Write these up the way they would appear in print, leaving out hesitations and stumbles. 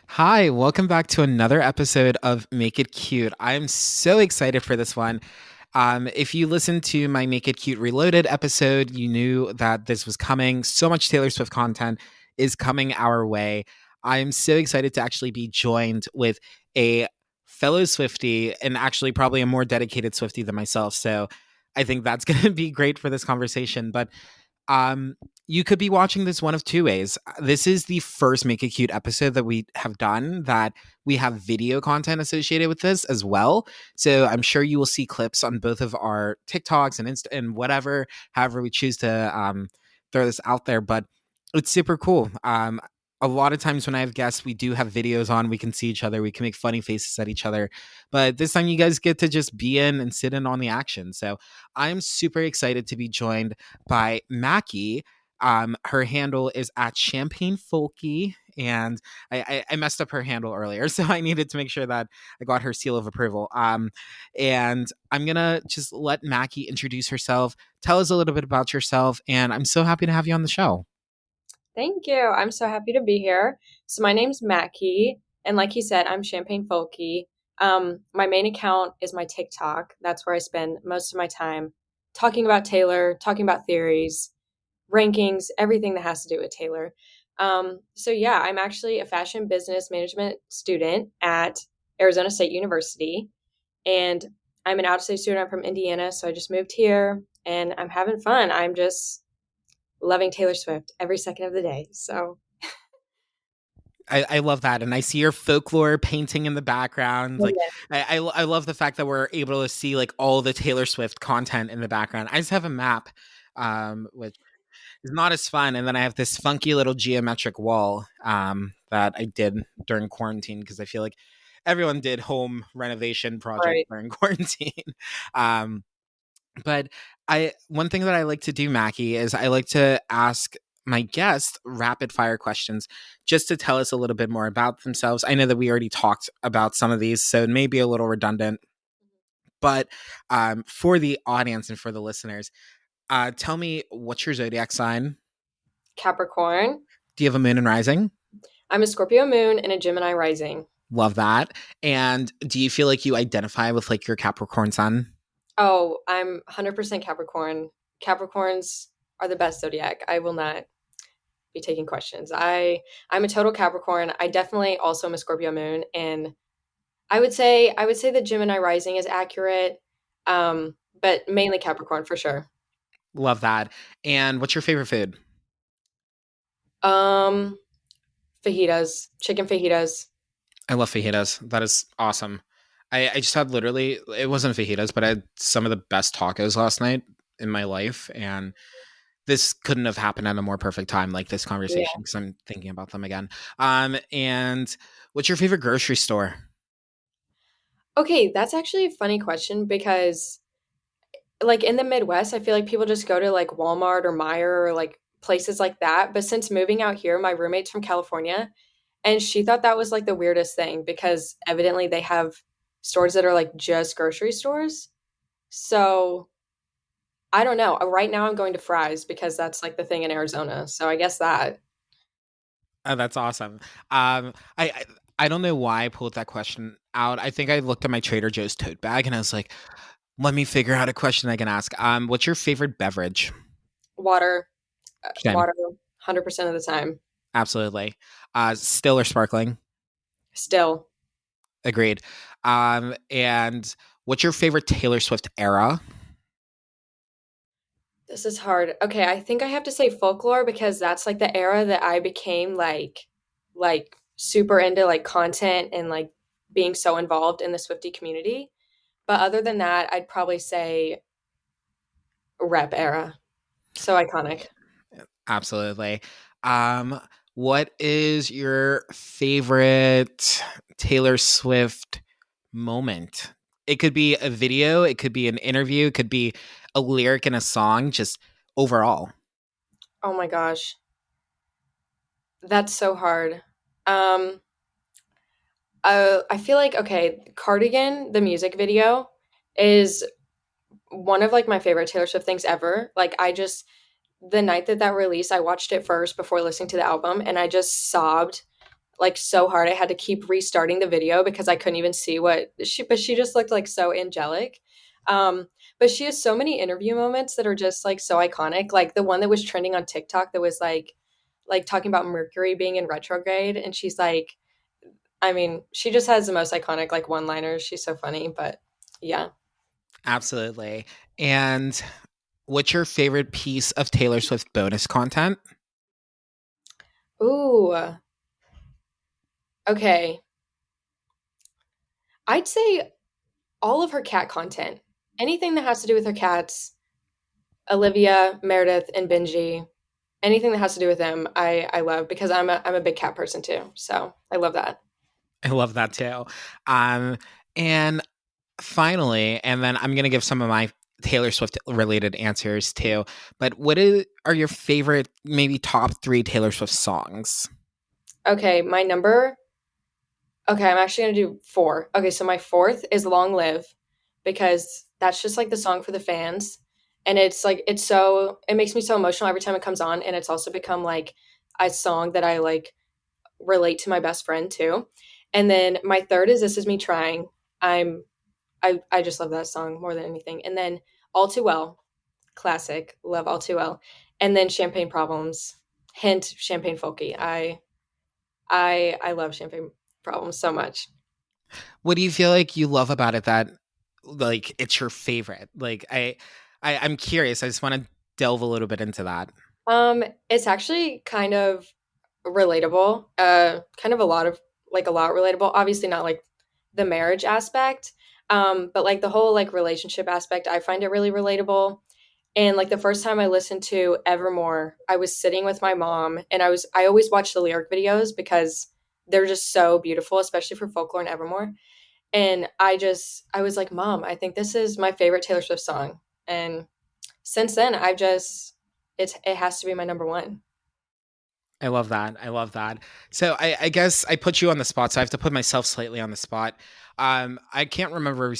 Hi, welcome back to another episode of Make It Cute. I'm so excited for this one. If you listened to my Make It Cute Reloaded episode, you knew that this was coming. So much Taylor Swift content is coming our way. I'm so excited to actually be joined with a fellow Swiftie and actually probably a more dedicated Swiftie than myself. So I think that's going to be great for this conversation. But um, you could be watching this one of two ways. This is the first Make It Cute episode that we have done that we have video content associated with this as well. So I'm sure you will see clips on both of our TikToks and and whatever, however we choose to throw this out there. But it's super cool. A lot of times when I have guests, we do have videos on. We can see each other. We can make funny faces at each other. But this time, you guys get to just be in and sit in on the action. So I'm super excited to be joined by Mackie. Her handle is at Champagne Folky, and I messed up her handle earlier, so I needed to make sure that I got her seal of approval. And I'm gonna just let Mackie introduce herself, tell us a little bit about yourself, and I'm so happy to have you on the show. Thank you. I'm so happy to be here. So my name's Mackie, and like you said, I'm Champagne Folky. My main account is my TikTok. That's where I spend most of my time talking about Taylor, talking about theories, rankings, everything that has to do with Taylor. So yeah, I'm actually a fashion business management student at Arizona State University, and I'm an out-of-state student. I'm from Indiana, so I just moved here, and I'm having fun. I'm just loving Taylor Swift every second of the day. So, I love that, and I see your folklore painting in the background. oh, Like, yeah. I love the fact that we're able to see like all the Taylor Swift content in the background. I just have a map, which is not as fun, and then I have this funky little geometric wall that I did during quarantine because I feel like everyone did home renovation projects Right. during quarantine. um, but I one thing that I like to do, Mackie, is I like to ask my guests rapid fire questions just to tell us a little bit more about themselves. I know that we already talked about some of these, so it may be a little redundant, but for the audience and for the listeners, tell me what's your zodiac sign? Capricorn. Do you have a moon and rising? I'm a Scorpio moon and a Gemini rising. Love that. And do you feel like you identify with like your Capricorn sun? Oh, I'm 100% Capricorn. Capricorns are the best zodiac. I will not be taking questions. I'm a total Capricorn. I definitely also am a Scorpio moon, and I would say the Gemini rising is accurate. But mainly Capricorn for sure. Love that. And what's your favorite food? Um, Fajitas, chicken fajitas. I love fajitas. That is awesome. I just had literally, it wasn't fajitas, but I had some of the best tacos last night in my life. And this couldn't have happened at a more perfect time like this Yeah. conversation because I'm thinking about them again. And what's your favorite grocery store? Okay, that's actually a funny question because like in the Midwest, I feel like people just go to like Walmart or Meijer or like places like that. But since moving out here, my roommate's from California and she thought that was like the weirdest thing because evidently they have stores that are like just grocery stores. So I don't know. Right now I'm going to Fry's because that's like the thing in Arizona. So I guess that. Oh, that's awesome. Um, I, I I don't know why I pulled that question out. I think I looked at my Trader Joe's tote bag and I was like, let me figure out a question I can ask. What's your favorite beverage? Water, Same. water 100% of the time. Absolutely. Still or sparkling? Still. Agreed. And what's your favorite Taylor Swift era? This is hard. Okay, I think I have to say folklore because that's like the era that I became like super into like content and like being so involved in the Swiftie community. But other than that, I'd probably say rep era. So iconic. Absolutely. Um, what is your favorite Taylor Swift moment? It could be a video, it could be an interview, it could be a lyric in a song, just overall. Oh my gosh. That's so hard. Um I feel like okay, Cardigan, the music video is one of like my favorite Taylor Swift things ever. Like I just the night that that released, I watched it first before listening to the album, and I just sobbed like so hard. I had to keep restarting the video because I couldn't even see what she just looked like so angelic. Um, but she has so many interview moments that are just like so iconic. Like the one that was trending on TikTok that was like talking about Mercury being in retrograde, and she's like, I mean, she just has the most iconic like one-liners. She's so funny, but yeah. Absolutely. And what's your favorite piece of Taylor Swift bonus content? Ooh, okay. I'd say all of her cat content. Anything that has to do with her cats, Olivia, Meredith, and Benji. Anything that has to do with them, I love because I'm a big cat person too. So I love that. I love that too. And finally, and then I'm gonna give some of my Taylor Swift related answers too. But are your favorite, maybe top three Taylor Swift songs? Okay, my number. Okay, I'm actually gonna do four. Okay, so my fourth is "Long Live" because that's just like the song for the fans, and it's like it makes me so emotional every time it comes on, and it's also become like a song that I like relate to my best friend too. And then my third is "This Is Me Trying." I'm I just love that song more than anything. And then "All Too Well," classic, love "All Too Well." And then "Champagne Problems," hint Champagne Folky. I love Champagne Problems so much. What do you feel like you love about it that like it's your favorite? Like I'm curious. I just want to delve a little bit into that. It's actually kind of relatable. Kind of a lot relatable. Obviously not like the marriage aspect. But like the whole like relationship aspect, I find it really relatable. And like the first time I listened to Evermore, I was sitting with my mom and I always watch the lyric videos because they're just so beautiful, especially for Folklore and Evermore. And I was like, "Mom, I think this is my favorite Taylor Swift song." And since then, it has to be my number one. I love that. I love that. So I guess I put you on the spot, so I have to put myself slightly on the spot. I can't remember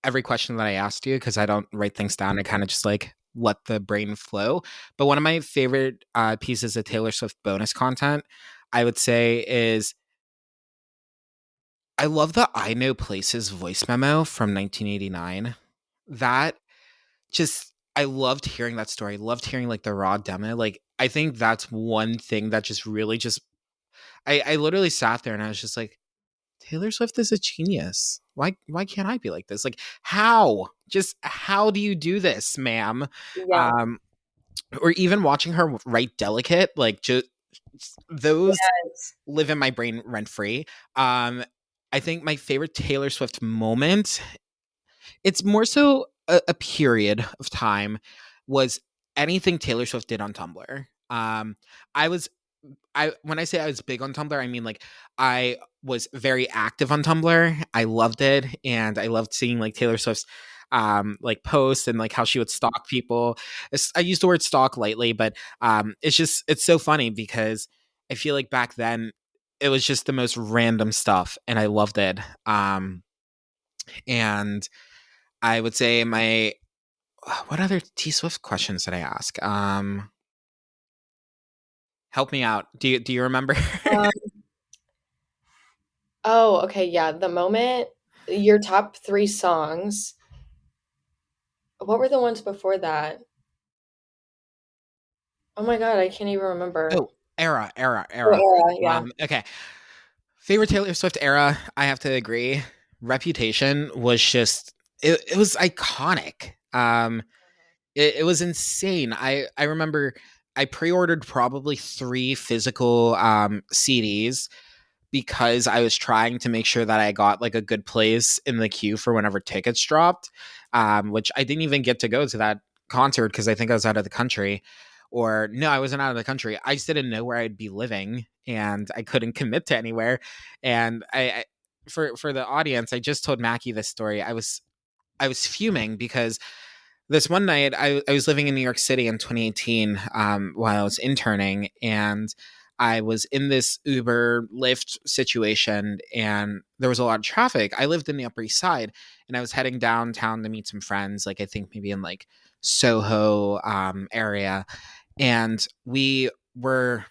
every question that I asked you because I don't write things down. I kind of just like let the brain flow. But one of my favorite pieces of Taylor Swift bonus content, I would say, is I love the I Know Places voice memo from 1989. That just I loved hearing that story. Loved hearing like the raw demo. Like I think that's one thing that just really just I literally sat there and I was just like, Taylor Swift is a genius. Why can't I be like this? Like how? Just how do you do this, ma'am? Yeah. Um, or even watching her write Delicate, like just those Yes. live in my brain rent free. Um, I think my favorite Taylor Swift moment, it's more so a period of time, was anything Taylor Swift did on Tumblr. I was I when I say I was big on Tumblr, I mean like I was very active on Tumblr. I loved it, and I loved seeing like Taylor Swift's like posts and like how she would stalk people. I use the word stalk lightly, but it's so funny because I feel like back then it was just the most random stuff, and I loved it. And I would say my what other T Swift questions did I ask? Help me out. Do you remember? Um, oh, okay, yeah. The moment your top three songs. What were the ones before that? Oh my god, I can't even remember. Oh, Oh, era. Era, yeah. Okay. Favorite Taylor Swift era, I have to agree. Reputation was just it was iconic. It was insane. I remember I pre-ordered probably 3 physical CDs because I was trying to make sure that I got like a good place in the queue for whenever tickets dropped, which I didn't even get to go to that concert because I think I was out of the country. Or no, I wasn't out of the country. I just didn't know where I'd be living, and I couldn't commit to anywhere. And for the audience, I just told Mackie this story. I was fuming because this one night I was living in New York City in 2018 while I was interning, and I was in this Uber Lyft situation, and there was a lot of traffic. I lived in the Upper East Side, and I was heading downtown to meet some friends, like I think maybe in like Soho area, and we were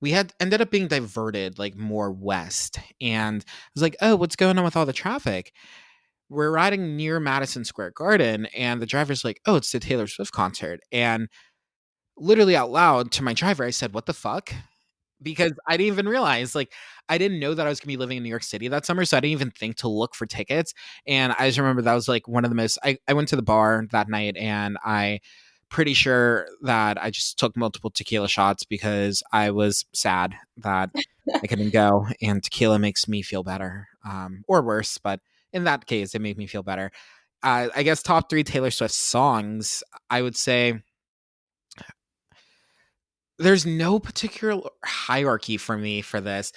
we had ended up being diverted like more west, and I was like, oh, what's going on with all the traffic? We're riding near Madison Square Garden, and the driver's like, oh, it's the Taylor Swift concert. And literally out loud to my driver, I said, what the fuck? Because I didn't even realize, like, I didn't know that I was gonna be living in New York City that summer, so I didn't even think to look for tickets. And I just remember that was like one of the most. I went to the bar that night, and I pretty sure that I just took multiple tequila shots because I was sad that I couldn't go, and tequila makes me feel better, or worse, but in that case, it made me feel better. I guess top three Taylor Swift songs. I would say there's no particular hierarchy for me for this.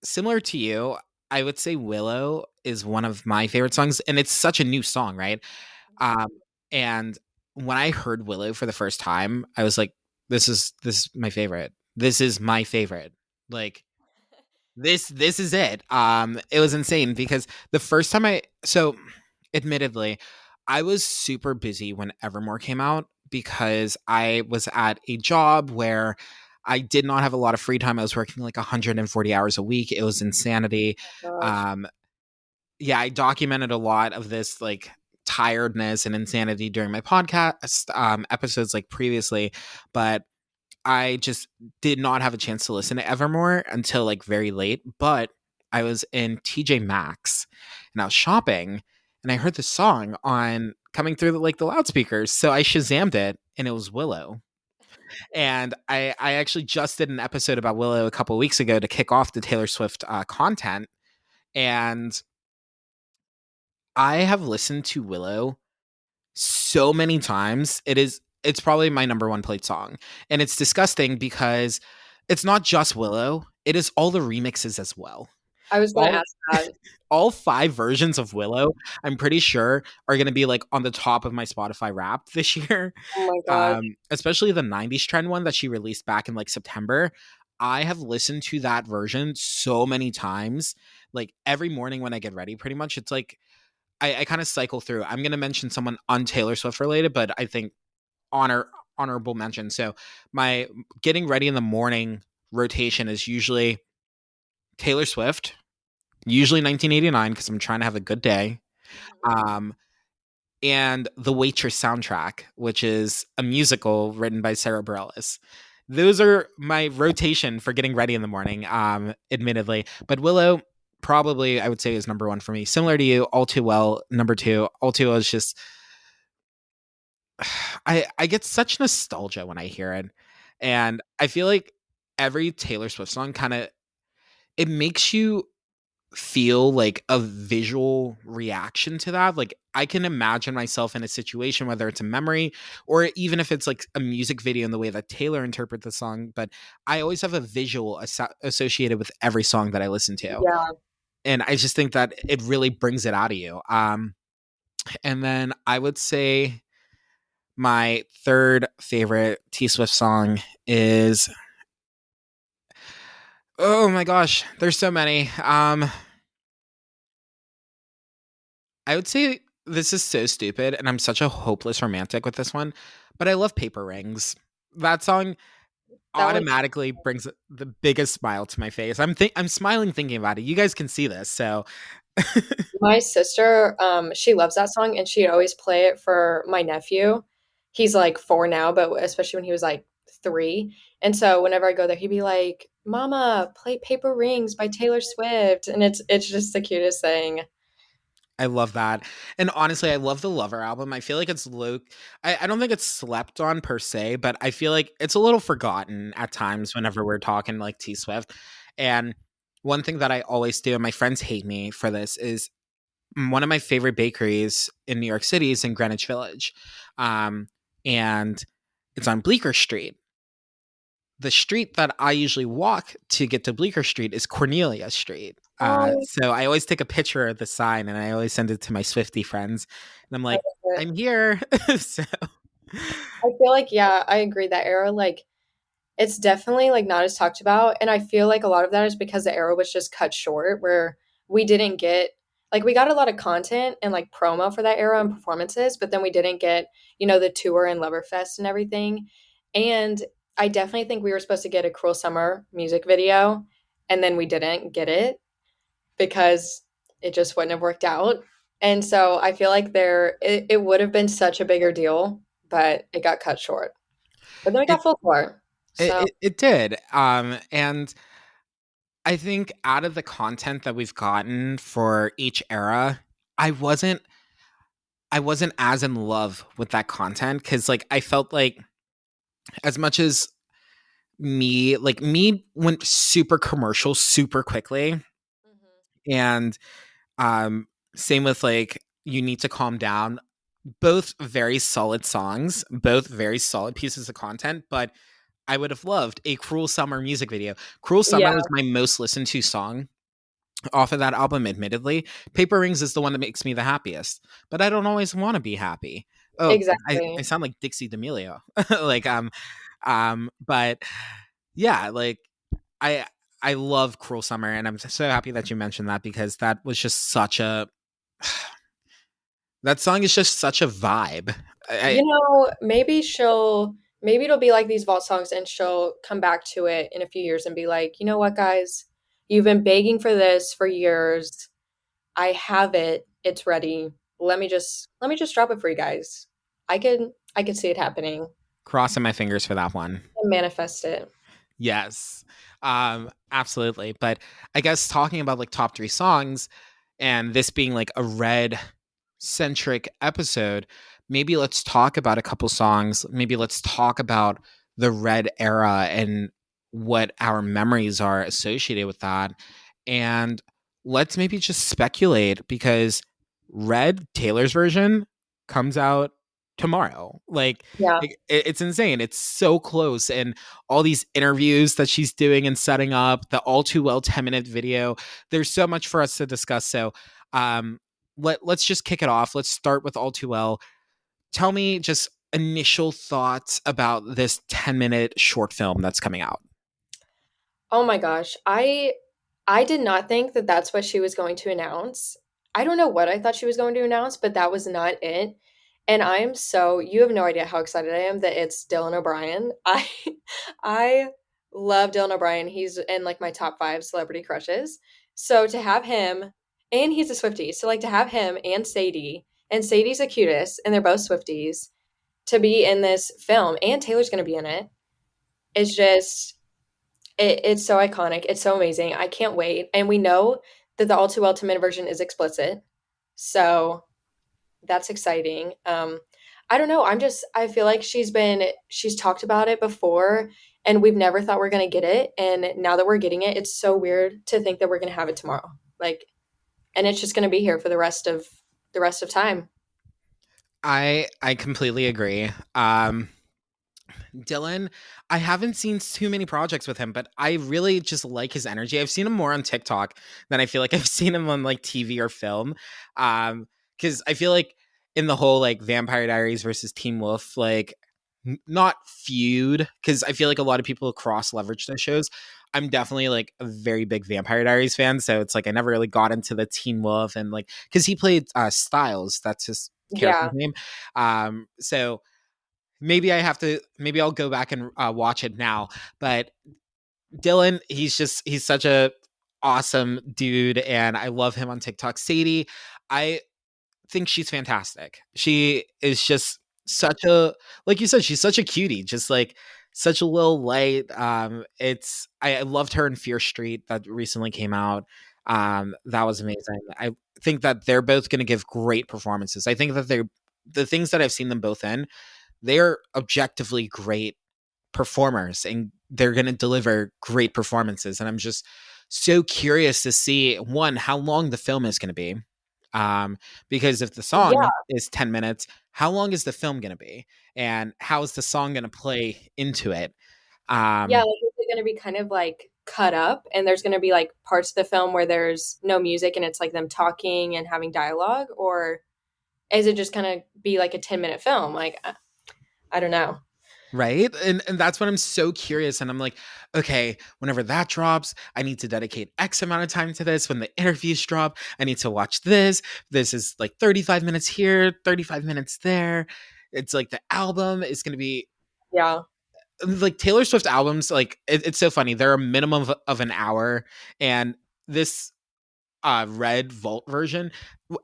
Similar to you, I would say Willow is one of my favorite songs, and it's such a new song, right? Um, and when I heard Willow for the first time, I was like, this is my favorite. This is my favorite. Like this is it. It was insane because the first time admittedly, I was super busy when Evermore came out because I was at a job where I did not have a lot of free time. I was working like 140 hours a week. It was insanity. Gosh. Um, yeah, I documented a lot of this like tiredness and insanity during my podcast episodes like previously, but I just did not have a chance to listen to Evermore until like very late. But I was in TJ Maxx and I was shopping, and I heard the song on coming through like the loudspeakers. So I Shazammed it, and it was Willow. And I actually just did an episode about Willow a couple weeks ago to kick off the Taylor Swift content. And I have listened to Willow so many times. It's probably my number one played song. And it's disgusting because it's not just Willow, it is all the remixes as well. I was gonna All ask that. all 5 versions of Willow, I'm pretty sure are going to be like on the top of my Spotify Wrapped this year. Oh my gosh. Especially the 90s trend one that she released back in like September. I have listened to that version so many times. Like every morning when I get ready, pretty much. It's like I kind of cycle through. I'm going to mention someone on Taylor Swift related, but I think honorable mention. So my getting ready in the morning rotation is usually Taylor Swift, usually 1989 because I'm trying to have a good day. Um, and the Waitress soundtrack, which is a musical written by Sarah Bareilles. Those are my rotation for getting ready in the morning, admittedly. But Willow, probably, I would say, is number one for me. Similar to you, All Too Well, number two. All Too Well is just, I get such nostalgia when I hear it. And I feel like every Taylor Swift song kind of, it makes you feel like a visual reaction to that. Like I can imagine myself in a situation, whether it's a memory or even if it's like a music video in the way that Taylor interprets the song. But I always have a visual associated with every song that I listen to. Yeah. And I just think that it really brings it out of you. And then I would say my third favorite T Swift song is, oh my gosh, there's so many. I would say this is so stupid, and I'm such a hopeless romantic with this one, but I love Paper Rings. That song That one. automatically brings the biggest smile to my face. I'm smiling thinking about it. You guys can see this, so My sister, she loves that song and she'd always play it for my nephew. He's like 4 now, but especially when he was like 3. And so whenever I go there, he'd be like, "Mama, play Paper Rings by Taylor Swift." And it's just the cutest thing. I love that. And honestly, I love the Lover album. I feel like it's low. I don't think it's slept on per se, but I feel like it's a little forgotten at times whenever we're talking like T Swift. And one thing that I always do, and my friends hate me for this, is one of my favorite bakeries in New York City is in Greenwich Village. And it's on Bleecker Street. The street that I usually walk to get to Bleecker Street is Cornelia Street. Oh, So I always take a picture of the sign and I always send it to my Swiftie friends. And I'm I like, love it. I'm here. So I feel like, yeah, I agree that era, like, it's definitely, like, not as talked about, and I feel like a lot of that is because the era was just cut short where we didn't get like, we got a lot of content and, like, promo for that era and performances, but then we didn't get, the tour and Loverfest and everything, and I definitely think we were supposed to get a Cruel Summer music video, and then we didn't get it because it just wouldn't have worked out. And so I feel like it would have been such a bigger deal, but it got cut short. But then we It got full for. it, So it, it did. And I think out of the content that we've gotten for each era, I wasn't I wasn't as in love with that content because like I felt like as much as me went super commercial super quickly, Mhm. and um same with like You Need to Calm Down, both very solid songs, both very solid pieces of content, but I would have loved a Cruel Summer music video. Cruel Summer Yeah, was my most listened to song off of that album, admittedly. Paper Rings is the one that makes me the happiest, but I don't always want to be happy. Oh, I exactly. sound like Dixie D'Amelio. like but yeah, like I I love Cruel Summer, and I'm so happy that you mentioned that because that was just such a that song is just such a vibe. I Maybe it'll be like these vault songs and she'll come back to it in a few years and be like, "You know what, guys? You've been begging for this for years. I have it. It's ready. Let me just drop it for you guys." I could see it happening crossing my fingers for that one. and manifest it. Yes. Absolutely. But I guess talking about like top 3 songs and this being like a Red centric episode, maybe let's talk about a couple songs. Maybe let's talk about the Red era and what our memories are associated with that. And let's maybe just speculate because Red Taylor's version comes out tomorrow. Like Yeah. it's insane. It's so close, and all these interviews that she's doing and setting up, the all too well 10-minute video. There's so much for us to discuss. So um let's just kick it off. Let's start with All Too Well. Tell me just initial thoughts about this 10-minute short film that's coming out. Oh my gosh. I did not think that that's what she was going to announce. I don't know what I thought she was going to announce, but that was not it. And you have no idea how excited I am that it's Dylan O'Brien. I love Dylan O'Brien. He's in like my top 5 celebrity crushes. So to have him, and he's a Swiftie. So like to have him and Sadie's the cutest, and they're both Swifties, to be in this film, and Taylor's gonna be in it. It's just it's so iconic. It's so amazing. I can't wait. And we know that the All Too Well 10-minute version is explicit. So that's exciting. I don't know. I feel like she's talked about it before and we've never thought we're going to get it. And now that we're getting it, it's so weird to think that we're going to have it tomorrow. Like, and it's just going to be here for the rest of time. I completely agree. Dylan, I haven't seen too many projects with him, but I really just like his energy. I've seen him more on TikTok than I feel like I've seen him on like TV or film. Because I feel like in the whole like Vampire Diaries versus Teen Wolf, like not feud, because I feel like a lot of people cross leverage those shows. I'm definitely like a very big Vampire Diaries fan, so it's like I never really got into the Teen Wolf and like because he played Styles, that's his character's Yeah. name. So maybe I'll go back and watch it now. But Dylan, he's such a awesome dude, and I love him on TikTok. Sadie, I think she's fantastic. She is just such a like you said, she's such a cutie, just like such a little light. I loved her in Fear Street that recently came out. That was amazing. I think that they're both going to give great performances. I think that they're the things that I've seen them both in, they're objectively great performers and they're going to deliver great performances. And I'm just so curious to see one, how long the film is going to be. Because if the Yeah. song is 10 minutes, how long is the film going to be? And how is the song going to play into it? Yeah. Um, Like, is it going to be kind of like cut up and there's going to be like parts of the film where there's no music and it's like them talking and having dialogue? Or is it just going to be like a 10-minute film? Like, I don't know. right. And that's what I'm so curious. And I'm like, okay, whenever that drops, I need to dedicate X amount of time to this. When the interviews drop, I need to watch this. This is like 35 minutes here, 35 minutes there. It's like the album is going to be Yeah. like Taylor Swift albums, like it's so funny. They're a minimum of an hour, and this Red Vault version,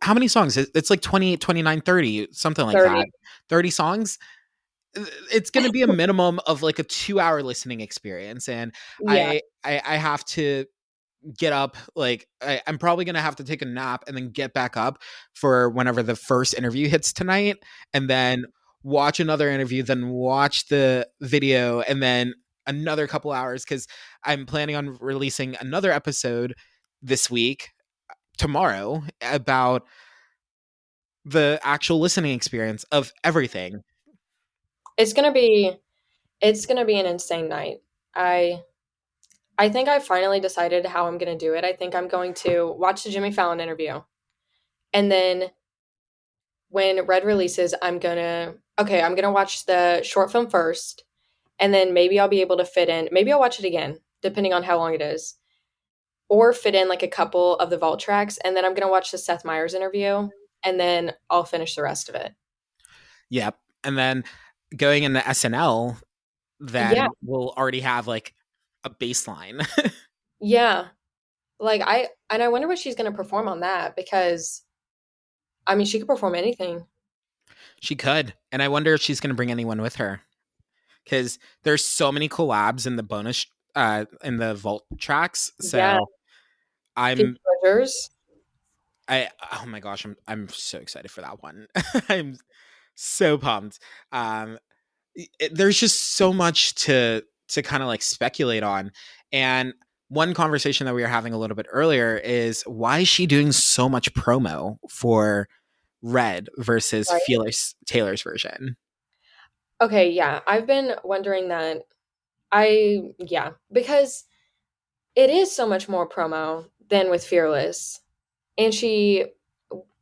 how many songs? It's like 20, 29, 30, something like 30. that. 30 songs. It's going to be a minimum of like a 2 hour listening experience, and Yeah. I have to get up. Like I'm probably gonna have to take a nap and then get back up for whenever the first interview hits tonight, and then watch another interview, then watch the video, and then another couple hours, because I'm planning on releasing another episode this week, tomorrow, about the actual listening experience of everything. It's gonna be it's gonna be an insane night. I I think I finally decided how I'm gonna do it. I think I'm going to watch the Jimmy Fallon interview. And then when Red releases, I'm gonna watch the short film first, and then maybe I'll be able to fit in maybe I'll watch it again, depending on how long it is, or fit in like a couple of the vault tracks, and then I'm gonna watch the Seth Meyers interview, and then I'll finish the rest of it. Yep. And then going into SNL, Yeah, then we'll already have like a baseline. yeah. I wonder what she's gonna perform on that because I mean she could perform anything. She could. And I wonder if she's going to bring anyone with her, because there's so many collabs in the bonus, in the vault tracks. Yeah, So Phoebe I'm, Bridgers. oh my gosh, I'm so excited for that one. I'm so pumped. Um, there's just so much to kind of like speculate on. And one conversation that we were having a little bit earlier is, why is she doing so much promo for Red versus Right. Fearless Taylor's version? Okay, yeah. I've been wondering that. Yeah, because it is so much more promo than with Fearless. And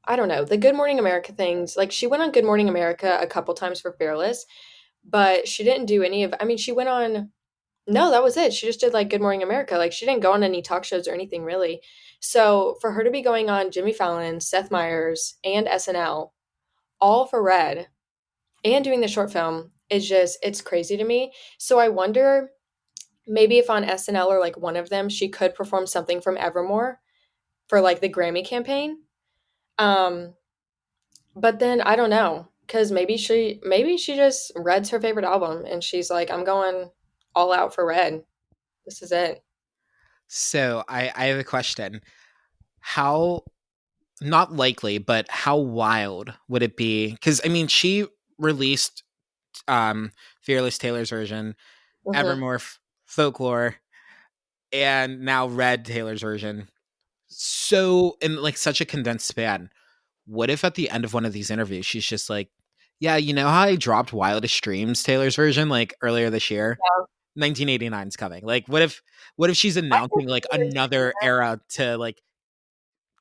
I don't know, the Good Morning America things, like she went on Good Morning America a couple times for Fearless, but she didn't do any of I mean, she went on no, that was it. She just did like Good Morning America. Like she didn't go on any talk shows or anything really. So for her to be going on Jimmy Fallon, Seth Meyers, and SNL, all for Red, and doing the short film is just it's crazy to me. So I wonder maybe if on SNL or like one of them she could perform something from Evermore for like the Grammy campaign. Um but then I don't know cuz maybe she just Red's her favorite album and she's like I'm going all out for Red. This is it. So I have a question. How, not likely, but how wild would it be? Because I mean, she released Fearless Taylor's version, Mhm. Evermore, Folklore, and now Red Taylor's version. So in like such a condensed span. What if at the end of one of these interviews she's just like, "Yeah, you know how I dropped Wildest Dreams Taylor's version like earlier this year? 1989 is coming." Like, what if she's I could announcing like see her doing another that. era to like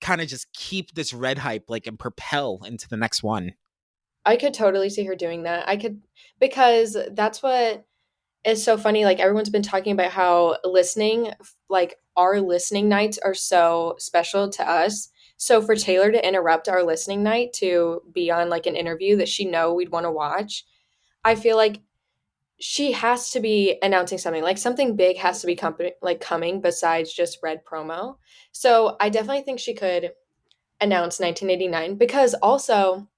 kind of just keep this Red hype like and propel into the next one? I could totally see her doing that. I could because that's what is so funny. Like everyone's been talking about how like our listening nights are so special to us. So for Taylor to interrupt our listening night to be on like an interview that she know we'd want to watch, I feel like she has to be announcing something. Like something big has to be coming besides just Red promo. So I definitely think she could announce 1989 because also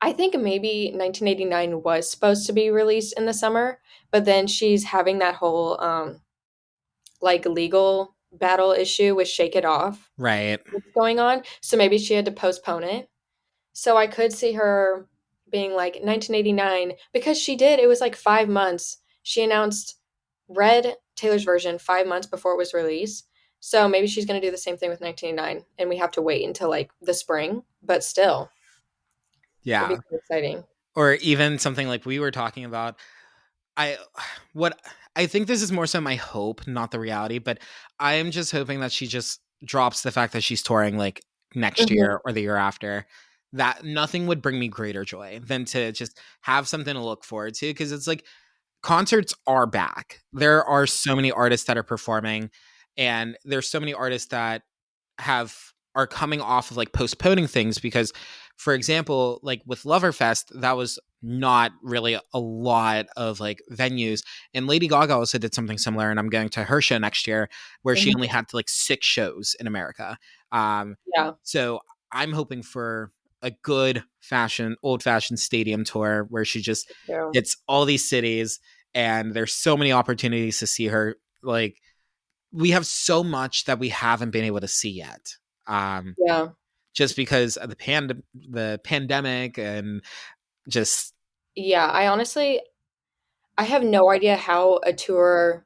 I think maybe 1989 was supposed to be released in the summer, but then she's having that whole like legal battle issue with Shake It Off Right. that's going on. So maybe she had to postpone it. So I could see her being like 1989 because she did. It was like 5 months. She announced Red Taylor's version 5 months before it was released. So maybe she's going to do the same thing with 1989 and we have to wait until like the spring, but still, it'd be Yeah. so exciting. Or even something like we were talking about. I what I think this is more so my hope, not the reality, but I am just hoping that she just drops the fact that she's touring like next Mhm. year or the year after. That nothing would bring me greater joy than to just have something to look forward to, because it's like concerts are back. There are so many artists that are performing, and there's so many artists that have are coming off of like postponing things because, for example, like with Loverfest, that was not really a lot of like venues. And Lady Gaga also did something similar, and I'm going to her show next year where she only Mhm. had like 6 shows in America. Um, Yeah. so I'm hoping for a good old fashioned stadium tour where she just Yeah. hits all these cities, and there's so many opportunities to see her. Like, we have so much that we haven't been able to see yet. Um, Yeah. just because of the pandemic and just Yeah. I have no idea how a tour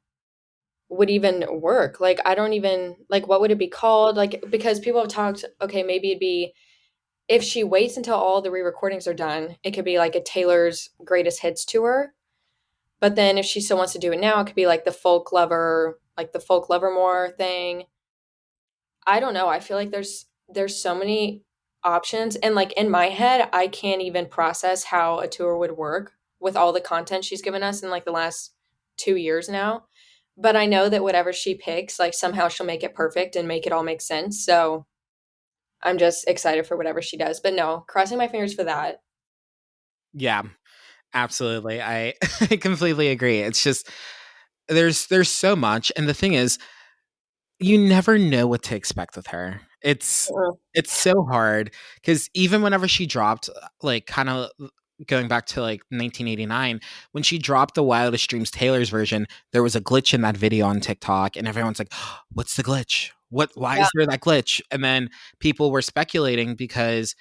would even work. Like, I don't even like what would it be called? Like, because people have talked, okay, maybe it'd be if she waits until all the re-recordings are done, it could be like a Taylor's greatest hits tour. But then if she still wants to do it now, it could be like the folk lover more thing. I don't know. I feel like there's so many options and like in my head, I can't even process how a tour would work with all the content she's given us in like the last 2 years now. But I know that whatever she picks, like somehow she'll make it perfect and make it all make sense. So I'm just excited for whatever she does. But no, crossing my fingers for that. yeah, absolutely. I I completely agree. It's just there's so much, and the thing is, you never know what to expect with her. Mhm. It's so hard because even whenever she dropped, like, kind of going back to like 1989, when she dropped the Wildest Dreams Taylor's version, there was a glitch in that video on TikTok, and everyone's like, "What's the glitch? What? Why Yeah. is there that glitch?" And then people were speculating because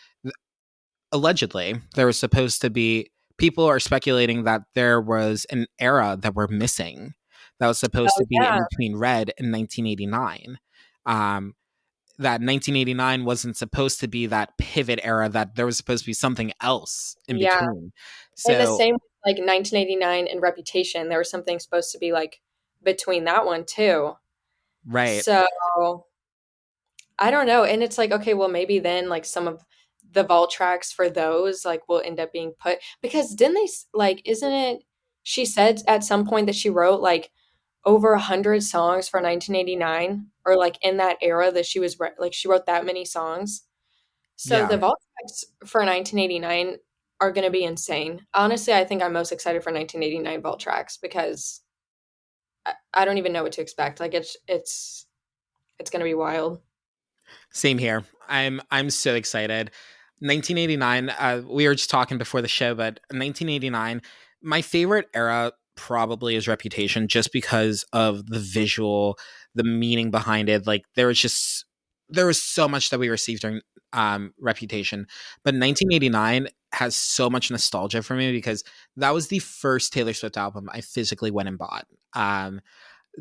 allegedly there was supposed to be people are speculating that there was an era that we're missing that was supposed Oh to be in yeah. between Red and 1989. um that 1989 wasn't supposed to be that pivot era, that there was supposed to be something else in Yeah. between. And the So same with, like 1989 and Reputation, there was something supposed to be like between that one too. right. So I don't know. And it's like, okay, well, maybe then like some of the vault tracks for those like will end up being put because didn't like, isn't it? She said at some point that she wrote like over 100 songs for 1989 or like in that era that like she wrote that many songs. So Yeah, the vault tracks for 1989 are going to be insane. Honestly, I think I'm most excited for 1989 vault tracks because I don't even know what to expect. Like it's going to be wild. same here. I'm so excited. 1989, we were just talking before the show, but 1989, my favorite era probably is Reputation, just because of the visual, the meaning behind it. Like, there was so much that we received during Reputation, but 1989 has so much nostalgia for me because that was the first Taylor Swift album I physically went and bought.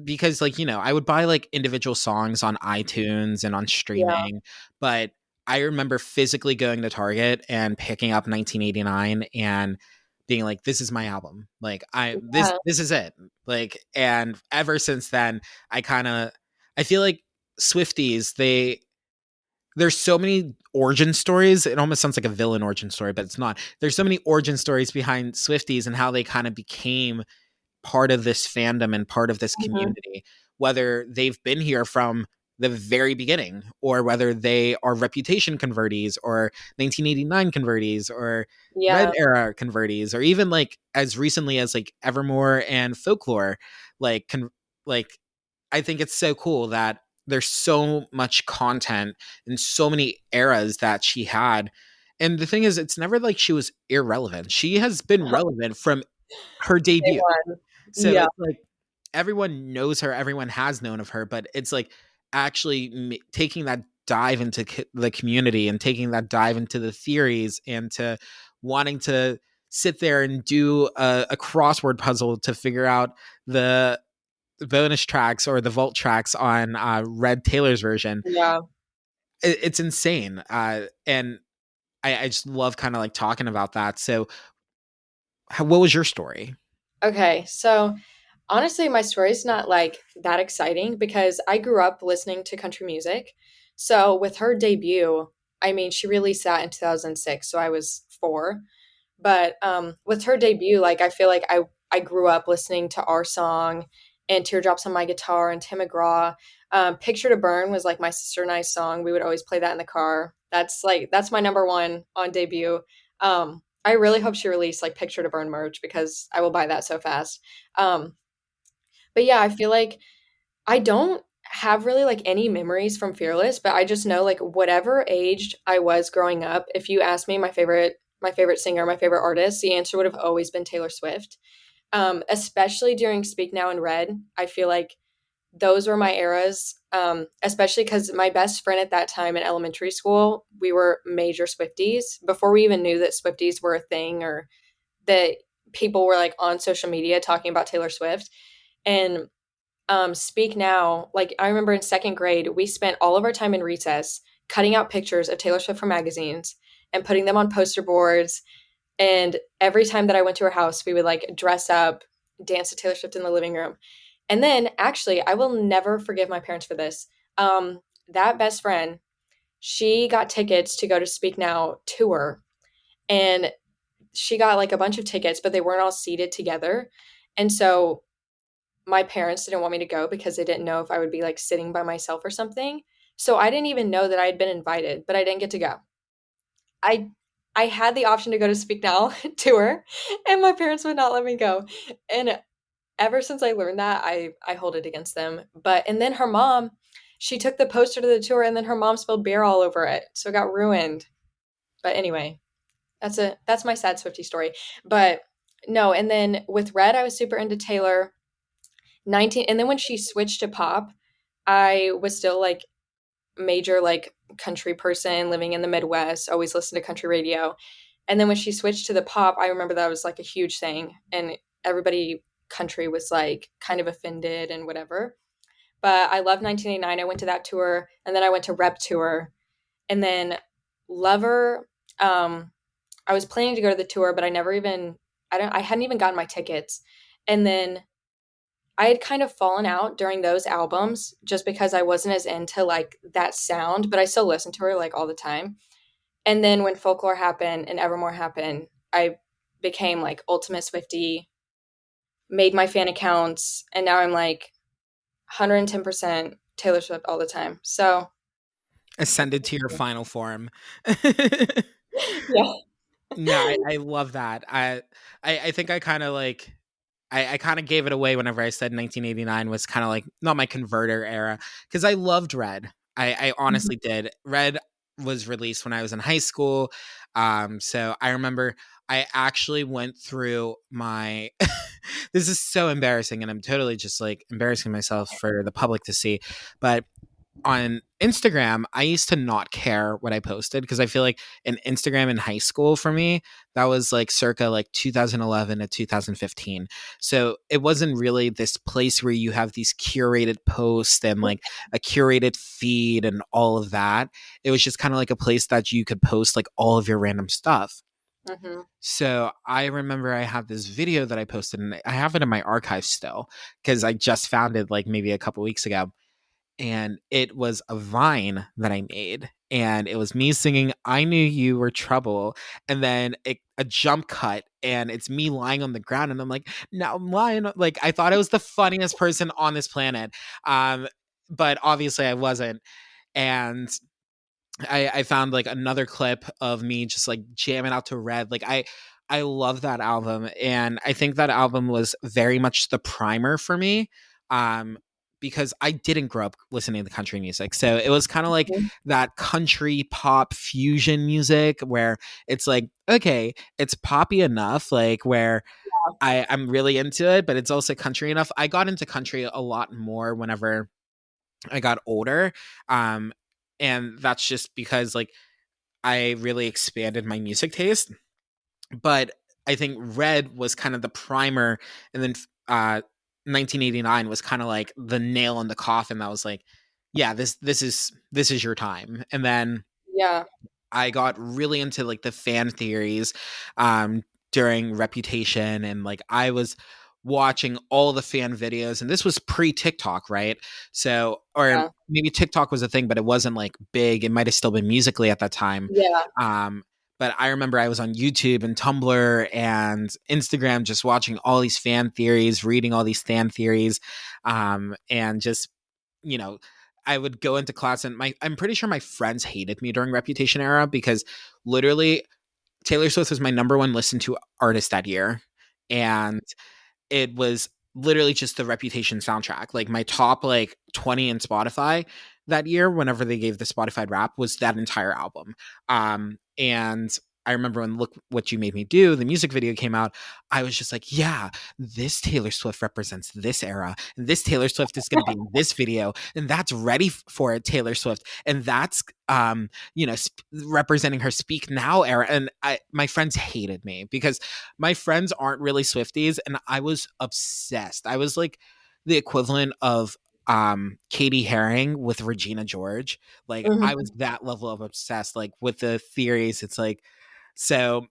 Because, like, I would buy like individual songs on iTunes and on Yeah. streaming, but I remember physically going to Target and picking up 1989 and being like, this is my album. Like, Yeah. this is it. Like, and ever since then, I feel like Swifties, there's so many origin stories. It almost sounds like a villain origin story, but it's not. There's so many origin stories behind Swifties and how they kind of became part of this fandom and part of this Mhm. community, whether they've been here from the very beginning or whether they are Reputation convertees or 1989 convertees or Red Yeah. era convertees, or even like as recently as like Evermore and Folklore. like like I think it's so cool that there's so much content and so many eras that she had. And the thing is, it's never like she was irrelevant. She has been relevant from her Day debut. one. So Yeah. it's like everyone knows her, everyone has known of her, but it's like actually taking that dive into the community and taking that dive into the theories and to wanting to sit there and do a crossword puzzle to figure out the bonus tracks or the vault tracks on Red Taylor's version. Yeah. It's insane. And I just love kind of like talking about that. So, what was your story? Okay. So honestly, my story's not like that exciting because I grew up listening to country music. So with her debut, I mean, she released that in 2006, so I was 4. But with her debut, like I feel like I grew up listening to our song and Teardrops on My Guitar and Tim McGraw. Picture to Burn was like my sister and I's song. We would always play that in the car. That's my number one on debut. I really hope she released like Picture to Burn merch because I will buy that so fast. Um, but yeah, I feel like I don't have really like any memories from Fearless, but I just know like whatever aged I was growing up, if you asked me my favorite singer, my favorite artist, the answer would have always been Taylor Swift. Especially during Speak Now and Red, I feel like those were my eras. Especially because my best friend at that time in elementary school, we were major Swifties before we even knew that Swifties were a thing or that people were like on social media talking about Taylor Swift. And Speak Now, like I remember in second grade, we spent all of our time in recess cutting out pictures of Taylor Swift from magazines and putting them on poster boards. And every time that I went to her house, we would like dress up, dance to Taylor Swift in the living room. And then actually, I will never forgive my parents for this. That best friend, she got tickets to go to Speak Now tour. And she got like a bunch of tickets, but they weren't all seated together. And so my parents didn't want me to go because they didn't know if I would be like sitting by myself or something. So I didn't even know that I had been invited, but I didn't get to go. I I had the option to go to Speak Now tour, and my parents would not let me go. And ever since I learned that, I hold it against them. And then her mom, she took the poster to the tour, and then her mom spilled beer all over it, so it got ruined. But anyway, that's my sad Swifty story. But no, and then with Red, I was super into Taylor. 19, and then when she switched to pop, I was still like major like country person living in the Midwest, always listened to country radio. And then when she switched to the pop, I remember that was like a huge thing. And everybody country was like kind of offended and whatever. But I love 1989. I went to that tour and then I went to Rep Tour. And then Lover, I was planning to go to the tour, but I hadn't even gotten my tickets. And then I had kind of fallen out during those albums just because I wasn't as into like that sound, but I still listened to her like all the time. And then when Folklore happened and Evermore happened, I became like ultimate Swiftie, made my fan accounts, and now I'm like 110% Taylor Swift all the time. So, Ascended to your final form. yeah. No, I love that. I think I kind of like I kind of gave it away whenever I said 1989 was kind of like not my converter era because I loved Red. I honestly did. Red was released when I was in high school. So I remember I actually went through my this is so embarrassing and I'm totally just like embarrassing myself for the public to see. But on Instagram, I used to not care what I posted because I feel like in Instagram in high school for me, that was like circa like 2011 to 2015. So it wasn't really this place where you have these curated posts and like a curated feed and all of that. It was just kind of like a place that you could post like all of your random stuff. Hmm. So I remember I had this video that I posted and I have it in my archive still because I just found it like maybe a couple weeks ago and it was a vine that I made. And it was me singing "I Knew You Were Trouble," and then a jump cut, and it's me lying on the ground, and I'm like, "Now I'm lying." Like I thought I was the funniest person on this planet, but obviously I wasn't. And I found like another clip of me just like jamming out to Red. Like I love that album and I think that album was very much the primer for me. Um because I didn't grow up listening to country music. So it was kind of like that country pop fusion music where it's like, okay, it's poppy enough, like where I'm really into it, but it's also country enough. I got into country a lot more whenever I got older. Um, and that's just because like I really expanded my music taste. But I think Red was kind of the primer, and then 1989 was kind of like the nail in the coffin. That was like, yeah, this is your time. And then Yeah. I got really into like the fan theories um, during Reputation, and like I was watching all the fan videos, and this was pre TikTok, right? So, or Yeah. maybe TikTok was a thing, but it wasn't like big. It might have still been Musically at that time. Yeah. Um, but I remember I was on YouTube and Tumblr and Instagram just watching all these fan theories, reading all these fan theories. And just, you know, I would go into class and I'm pretty sure my friends hated me during Reputation era because literally Taylor Swift was my number one listened to artist that year. And it was literally just the Reputation soundtrack. Like my top like 20 in Spotify that year, whenever they gave the Spotify rap, was that entire album. And I remember when Look What You Made Me Do, the music video came out, I was just like, yeah, this Taylor Swift represents this era. And this Taylor Swift is going to be in this video. And that's ready for it, Taylor Swift. And that's, representing her Speak Now era. And my friends hated me because my friends aren't really Swifties. And I was obsessed. I was like the equivalent of Katie Herring with Regina George. Like I Mhm. was that level of obsessed, like with the theories. It's like, so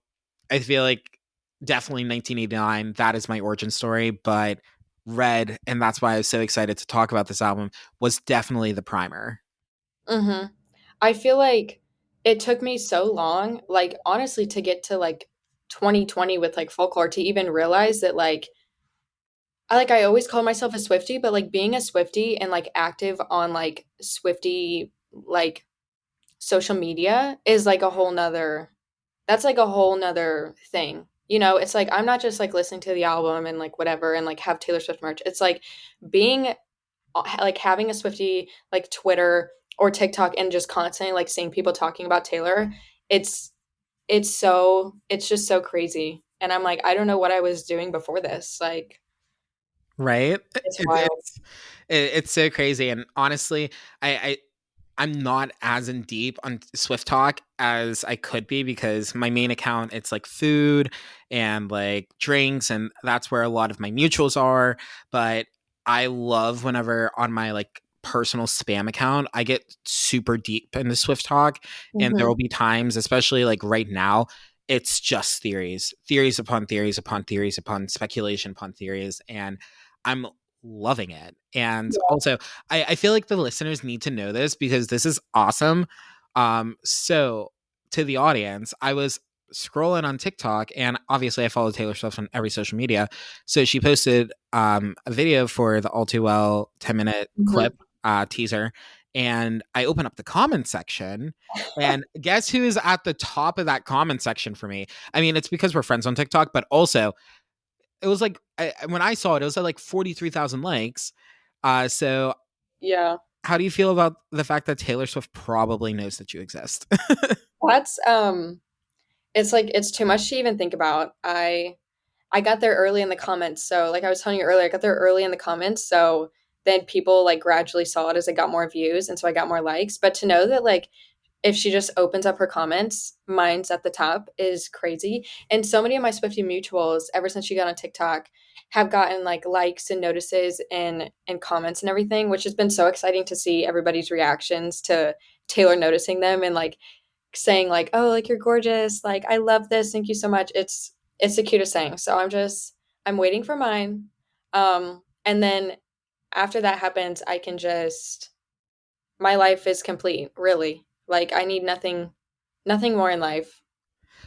I feel like definitely 1989, that is my origin story, but Red, and that's why I was so excited to talk about this album, was definitely the primer. Mhm. I feel like it took me so long, like, honestly, to get to, like, 2020 with, like, folklore to even realize that, like I always called myself a Swiftie, but, like, being a Swiftie and, like, active on, like, Swiftie, like, social media is, like, a whole 'nother that's, like, a whole 'nother thing, you know? It's like, I'm not just, like, listening to the album and, like, whatever and, like, have Taylor Swift merch. It's like being like having a Swiftie like Twitter or TikTok and just constantly like seeing people talking about Taylor, it's it's just so crazy. And I'm like, I don't know what I was doing before this. Like, Right? it's wild. It's so crazy, and honestly, I I'm not as in deep on Swift Talk as I could be because my main account, it's like food and like drinks, and that's where a lot of my mutuals are. But I love whenever on my like personal spam account, I get super deep into Swift Talk, and there will Mhm. be times, especially like right now, it's just theories, theories upon theories upon theories upon speculation upon theories, and I'm loving it. And Yeah. also, I feel like the listeners need to know this because this is awesome. So to the audience, I was scrolling on TikTok, and obviously I follow Taylor Swift on every social media. So she posted a video for the All Too Well 10-minute clip Mhm. teaser. And I open up the comment section, and guess who is at the top of that comment section for me? I mean, it's because we're friends on TikTok, but also it was like when I saw it, it was at like 43,000 likes. So Yeah. how do you feel about the fact that Taylor Swift probably knows that you exist? That's it's like it's too much to even think about. I got there early in the comments. So, like I was telling you earlier, I got there early in the comments. So then people like gradually saw it as it got more views. And so I got more likes. But to know that, like, if she just opens up her comments, mine's at the top is crazy. And so many of my Swiftie mutuals, ever since she got on TikTok, have gotten like likes and notices and comments and everything, which has been so exciting to see everybody's reactions to Taylor noticing them and like saying like, "Oh, like you're gorgeous. Like I love this. Thank you so much." It's the cutest thing. So I'm waiting for mine. And then after that happens, I can just my life is complete, really. Like I need nothing more in life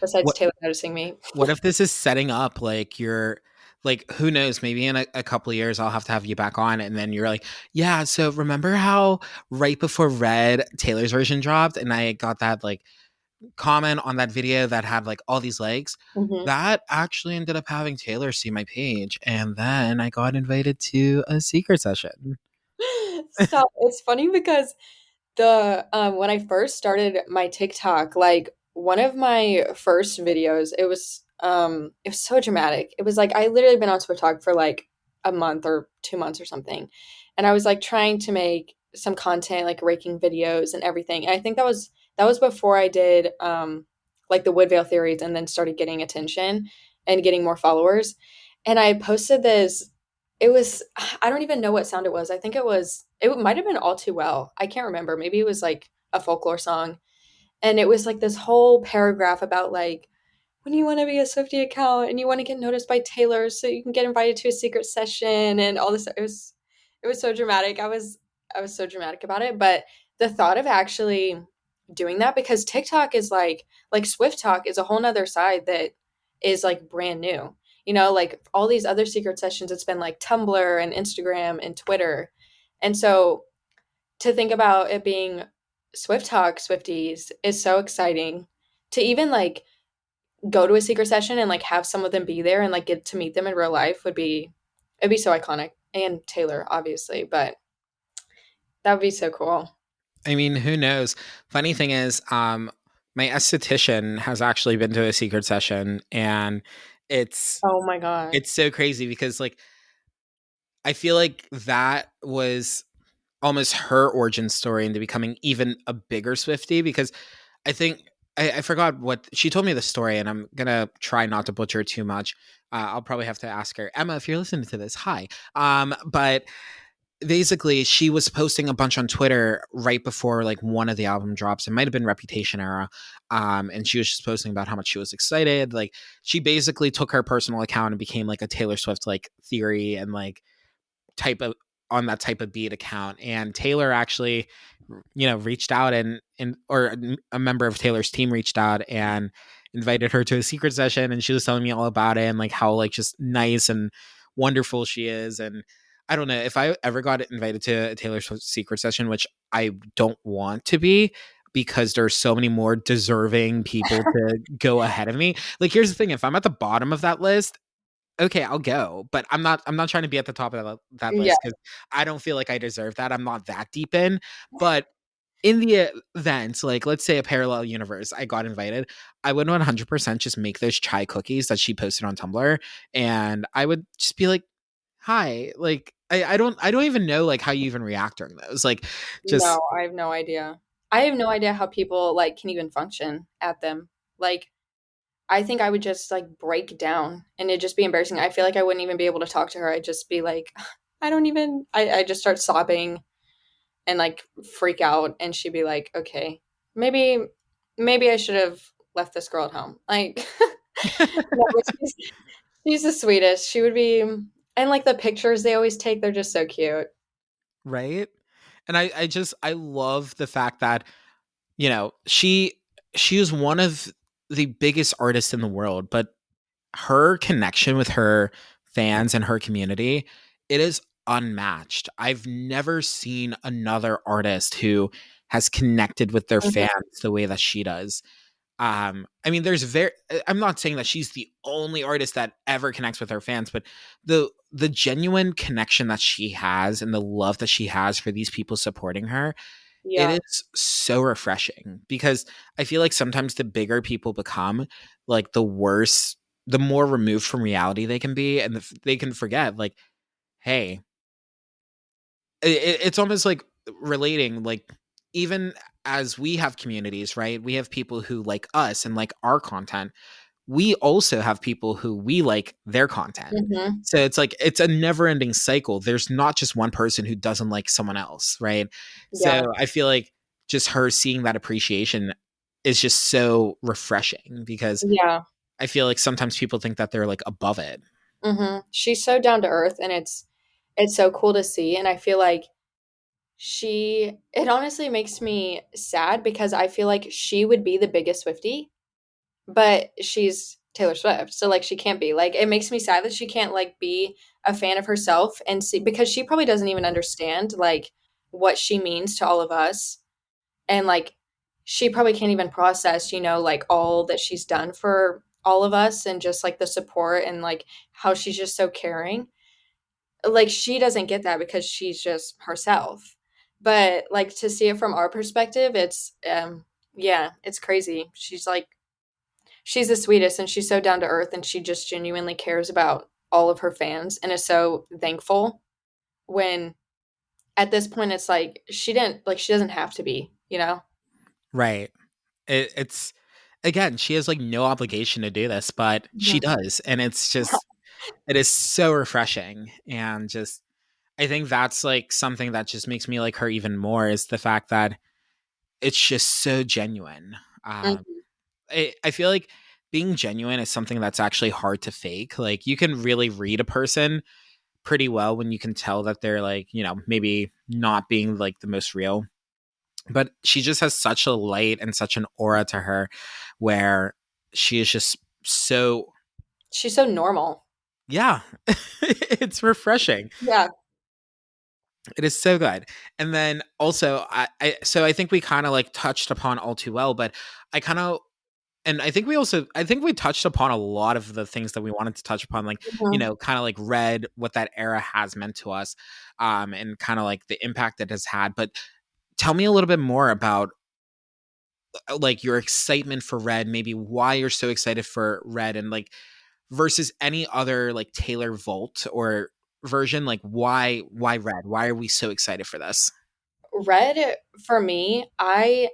besides what Taylor noticing me. what if this is setting up like you're like, who knows, maybe in a couple of years I'll have you back on, and then you're like, yeah, so remember how right before Red Taylor's version dropped and I got that like comment on that video that had like all these likes? Mhm. That actually ended up having Taylor see my page, and then I got invited to a secret session. Stop. It's funny because when I first started my TikTok, like one of my first videos, it was so dramatic. It was like I literally been on TikTok for like a month or 2 months or something. And I was like trying to make some content, like raking videos and everything. And I think that was before I did like the Woodvale theories and then started getting attention and getting more followers. And I posted this it was I don't even know what sound it was. I think it might have been All Too Well. I can't remember. Maybe it was like a folklore song. And it was like this whole paragraph about like when you want to be a Swiftie account and you want to get noticed by Taylor so you can get invited to a secret session and all this. It was so dramatic. I was so dramatic about it. But the thought of actually doing that because TikTok is like Swift Talk is a whole nother side that is like brand new. Like all these other secret sessions, it's been like Tumblr and Instagram and Twitter. And so to think about it being Swift Talk Swifties is so exciting. To even like go to a secret session and like have some of them be there and like get to meet them in real life it'd be so iconic. And Taylor, obviously, but that would be so cool. I mean, who knows? Funny thing is, my esthetician has actually been to a secret session, and it's Oh my God. it's so crazy because like I feel like that was almost her origin story into becoming even a bigger Swiftie because I think I forgot what she told me the story, and I'm gonna try not to butcher it too much. I'll probably have to ask her, Emma, if you're listening to this, hi. But basically, she was posting a bunch on Twitter right before like one of the album drops. It might have been Reputation era, and she was just posting about how much she was excited. Like she basically took her personal account and became like a Taylor Swift like theory and like type of on that type of beat account. And Taylor actually, reached out and or a member of Taylor's team reached out and invited her to a secret session, and she was telling me all about it and like how like just nice and wonderful she is. And I don't know if I ever got invited to a Taylor Swift secret session, which I don't want to be because there's so many more deserving people to go ahead of me. Like here's the thing, if I'm at the bottom of that list, okay, I'll go, but I'm not trying to be at the top of that Yeah. list because I don't feel like I deserve that. I'm not that deep in. But in the event, like let's say a parallel universe, I got invited, I would 100% just make those chai cookies that she posted on Tumblr, and I would just be like, "Hi," like I don't even know like how you even react during those, like No, just I have no idea. I have no idea how people like can even function at them. Like I think I would just like break down and it'd just be embarrassing. I feel like I wouldn't even be able to talk to her. I'd just be like, I just start sobbing and like freak out. And she'd be like, okay, maybe, maybe I should have left this girl at home. Like, no, but she's the sweetest. She would be, and like the pictures they always take, they're just so cute. right. And I love the fact that she is one of the biggest artists in the world, but her connection with her fans and her community, it is unmatched. I've never seen another artist who has connected with their Mhm. fans the way that she does. I mean, I'm not saying that she's the only artist that ever connects with her fans, but the genuine connection that she has and the love that she has for these people supporting her, it Yeah. is so refreshing because I feel like sometimes the bigger people become, like the worse, the more removed from reality they can be, and they can forget, like, hey, it's almost like relating, like, even as we have communities, right? We have people who like us and like our content. We also have people who we like their content. Hmm. So it's like it's a never ending cycle. There's not just one person who doesn't like someone else, right? So Yeah. I feel like just her seeing that appreciation is just so refreshing because Yeah. I feel like sometimes people think that they're like above it. She's so down to earth and it's so cool to see. And I feel like it honestly makes me sad because I feel like she would be the biggest Swiftie, but she's Taylor Swift. So like she can't be. Like it makes me sad that she can't like be a fan of herself and see because she probably doesn't even understand like what she means to all of us. And like she probably can't even process, like all that she's done for all of us and just like the support and like how she's just so caring. Like she doesn't get that because she's just herself. But like to see it from our perspective, it's yeah, it's crazy. She's the sweetest and she's so down to earth and she just genuinely cares about all of her fans and is so thankful when at this point it's like she doesn't have to be. Right. It's again, she has like no obligation to do this, but she Mhm. does. And it's just, it is so refreshing. And just, I think that's like something that just makes me like her even more is the fact that it's just so genuine. Mhm. I feel like being genuine is something that's actually hard to fake. Like you can really read a person pretty well when you can tell that they're like, maybe not being like the most real. But she just has such a light and such an aura to her where she is just so She's so normal. Yeah. It's refreshing. Yeah. It is so good. And then also I think we kind of like touched upon All Too Well, but I kind of and I think we touched upon a lot of the things that we wanted to touch upon, like, Mhm. kind of like Red, what that era has meant to us, and kind of like the impact it has had. But tell me a little bit more about like your excitement for Red, maybe why you're so excited for Red, and like versus any other like Taylor Volt or version, like why Red? Why are we so excited for this? Red, for me, Red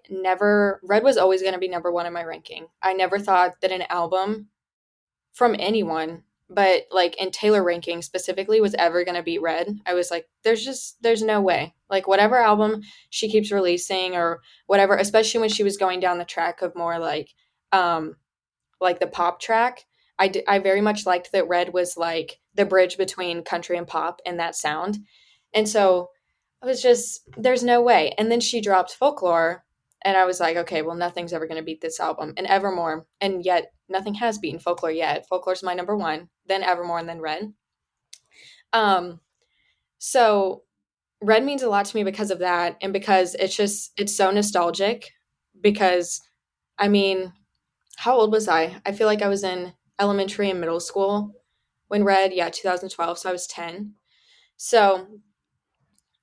was always going to be number one in my ranking. I never thought that an album from anyone, but like in Taylor ranking specifically, was ever going to beat Red. I was like, there's no way. Like, whatever album she keeps releasing or whatever, especially when she was going down the track of more like the pop track. I very much liked that Red was like the bridge between country and pop and that sound. And so I was just, there's no way. And then she dropped Folklore, and I was like, okay, well, nothing's ever going to beat this album. And Evermore, and yet nothing has beaten Folklore yet. Folklore's my number one, then Evermore, and then Red. Um, so Red means a lot to me because of that, and because it's so nostalgic. Because I mean, how old was I? I feel like I was in elementary and middle school when Red, yeah, 2012, so I was 10. So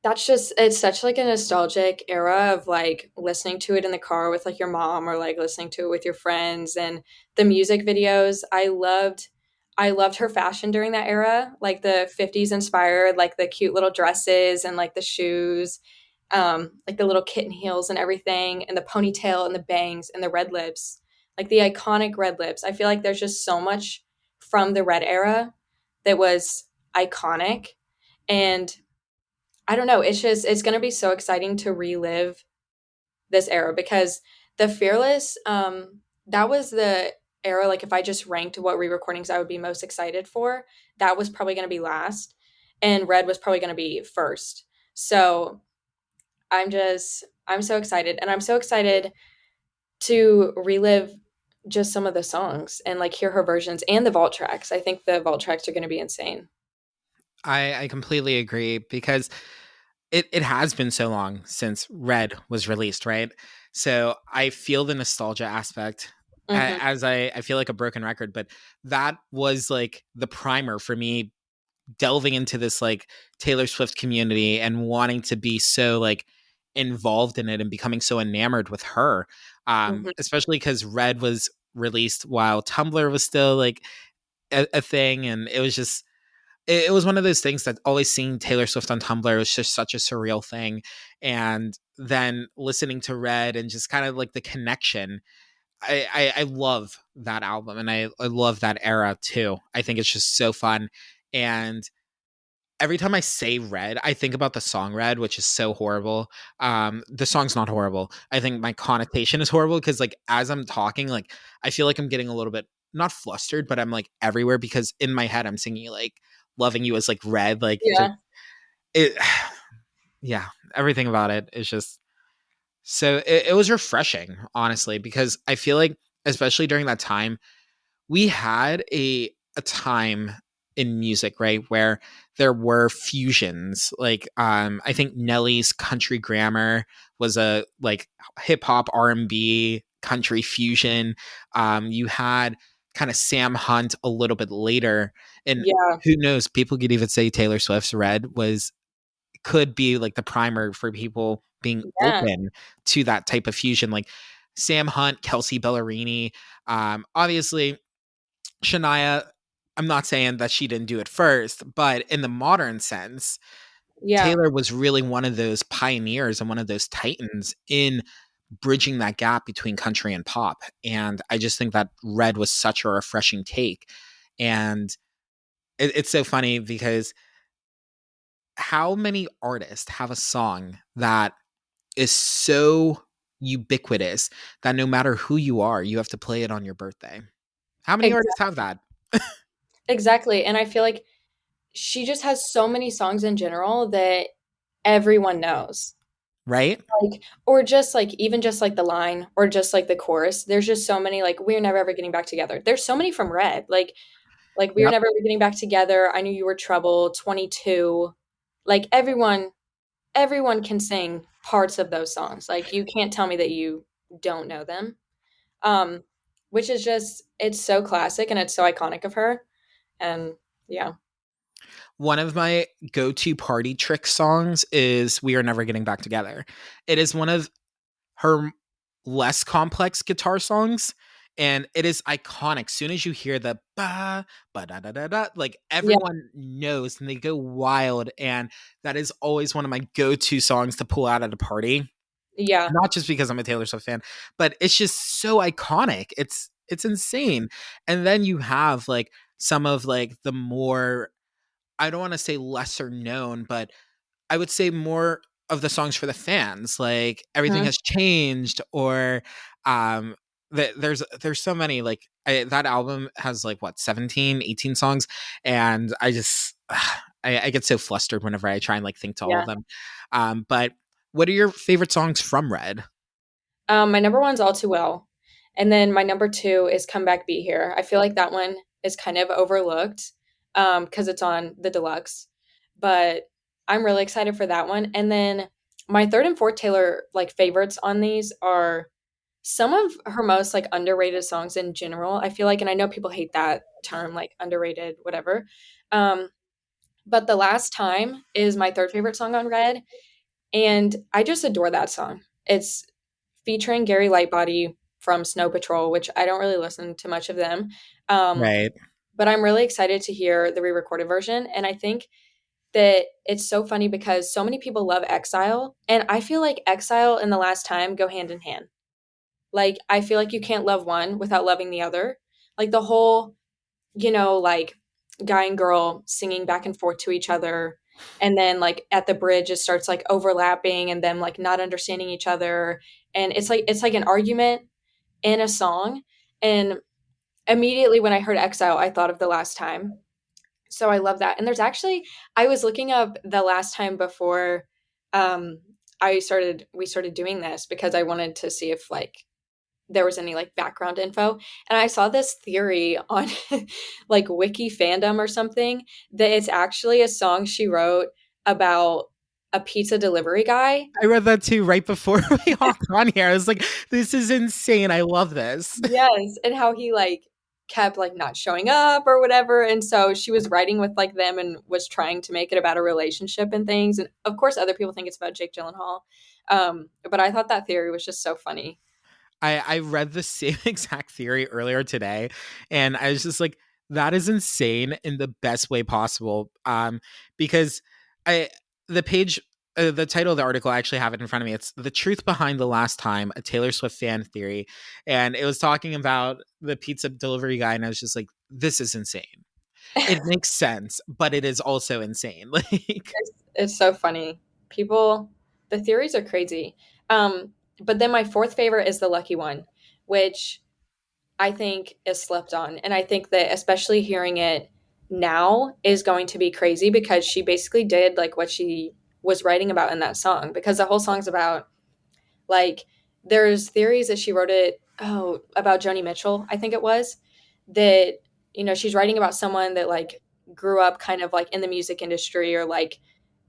that's just, it's such like a nostalgic era of like listening to it in the car with like your mom, or like listening to it with your friends, and the music videos. I loved her fashion during that era, like the 50s inspired, like the cute little dresses and like the shoes, like the little kitten heels and everything, and the ponytail and the bangs and the red lips, like the iconic red lips. I feel like there's just so much from the Red era that was iconic. And I don't know, it's going to be so exciting to relive this era, because the Fearless, that was the era, like if I just ranked what re-recordings I would be most excited for, that was probably going to be last, and Red was probably going to be first. So I'm so excited, and I'm so excited to relive just some of the songs and like hear her versions and the vault tracks. I think the vault tracks are going to be insane. I completely agree because it has been so long since Red was released, right? So I feel the nostalgia aspect, Hmm. as I feel like a broken record, but that was like the primer for me delving into this like Taylor Swift community and wanting to be so like involved in it and becoming so enamored with her. Hmm. Especially because Red was released while Tumblr was still like a thing, and it was just it was one of those things that always seeing Taylor Swift on Tumblr was just such a surreal thing. And then listening to Red and just kind of like the connection. I love that album, and I love that era too. I think it's just so fun. And every time I say Red, I think about the song Red, which is so horrible. The song's not horrible. I think my connotation is horrible because like as I'm talking, like I feel like I'm getting a little bit not flustered, but I'm like everywhere because in my head I'm singing like loving you as like red, like just Yeah. it yeah, everything about it is just so it was refreshing, honestly, because I feel like especially during that time we had a time in music, right, where there were fusions. Like I think Nelly's Country Grammar was a like hip hop R&B country fusion. You had kind of Sam Hunt a little bit later, and Yeah. who knows, people could even say Taylor Swift's Red was could be like the primer for people being Yeah. open to that type of fusion, like Sam Hunt, Kelsey Ballerini. Obviously Shania, I'm not saying that she didn't do it first, but in the modern sense, Yeah. Taylor was really one of those pioneers and one of those titans in bridging that gap between country and pop. And I just think that Red was such a refreshing take. And it's so funny because how many artists have a song that is so ubiquitous that no matter who you are, you have to play it on your birthday? How many artists have that? Exactly. And I feel like she just has so many songs in general that everyone knows. Right? Like, or just like, even just like the line, or just like the chorus. There's just so many, like, we're never ever getting back together. There's so many from Red. Like, Like we were Yep. never getting back together. I knew you were trouble. 22. Like everyone can sing parts of those songs. Like you can't tell me that you don't know them. Um, which is just it's so classic and it's so iconic of her. And yeah. One of my go-to party trick songs is We Are Never Getting Back Together. It is one of her less complex guitar songs, and it is iconic. Soon as you hear the ba ba da da da da, like Yeah. everyone knows and they go wild. And that is always one of my go-to songs to pull out at a party. Yeah. Not just because I'm a Taylor Swift fan, but it's just so iconic. It's insane. And then you have like some of like the more, I don't want to say lesser known, but I would say more of the songs for the fans, like Everything Mhm. Has Changed, or um there's so many, like that album has like what 17, 18 songs, and I just I get so flustered whenever I try and like think to all of Yeah. them. But what are your favorite songs from Red? My number one's All Too Well. And then my number two is Come Back Be Here. I feel like that one is kind of overlooked because it's on the deluxe. But I'm really excited for that one. And then my third and fourth Taylor like favorites on these are some of her most like underrated songs in general. I feel like, and I know people hate that term, like underrated, whatever. Um, but The Last Time is my third favorite song on Red. And I just adore that song. It's featuring Gary Lightbody from Snow Patrol, which I don't really listen to much of them. Um, Right. but I'm really excited to hear the re-recorded version. And I think that it's so funny because so many people love Exile, and I feel like Exile and The Last Time go hand in hand. Like I feel like you can't love one without loving the other. Like the whole, like guy and girl singing back and forth to each other, and then like at the bridge it starts like overlapping and them like not understanding each other, and it's like an argument in a song. And immediately when I heard Exile, I thought of The Last Time. So I love that. And there's actually, I was looking up The Last Time before um we started doing this because I wanted to see if like there was any like background info. And I saw this theory on like wiki fandom or something that it's actually a song she wrote about a pizza delivery guy. I read that too right before we hopped on here. I was like, this is insane. I love this. Yes, and how he like kept like not showing up or whatever. And so she was writing with like them and was trying to make it about a relationship and things. And of course other people think it's about Jake Gyllenhaal. But I thought that theory was just so funny. I read the same exact theory earlier today, and I was just like, that is insane in the best way possible. Because I the page the title of the article, I actually have it in front of me. It's The Truth Behind the Last Time, a Taylor Swift fan theory. And it was talking about the pizza delivery guy, and I was just like, this is insane. It makes sense, but it is also insane. Like It's so funny. People, the theories are crazy. But then my fourth favorite is The Lucky One, which I think is slept on. And I think that especially hearing it now is going to be crazy because she basically did like what she was writing about in that song, because the whole song's about like there's theories that she wrote it about Joni Mitchell, I think it was, that she's writing about someone that like grew up kind of like in the music industry, or like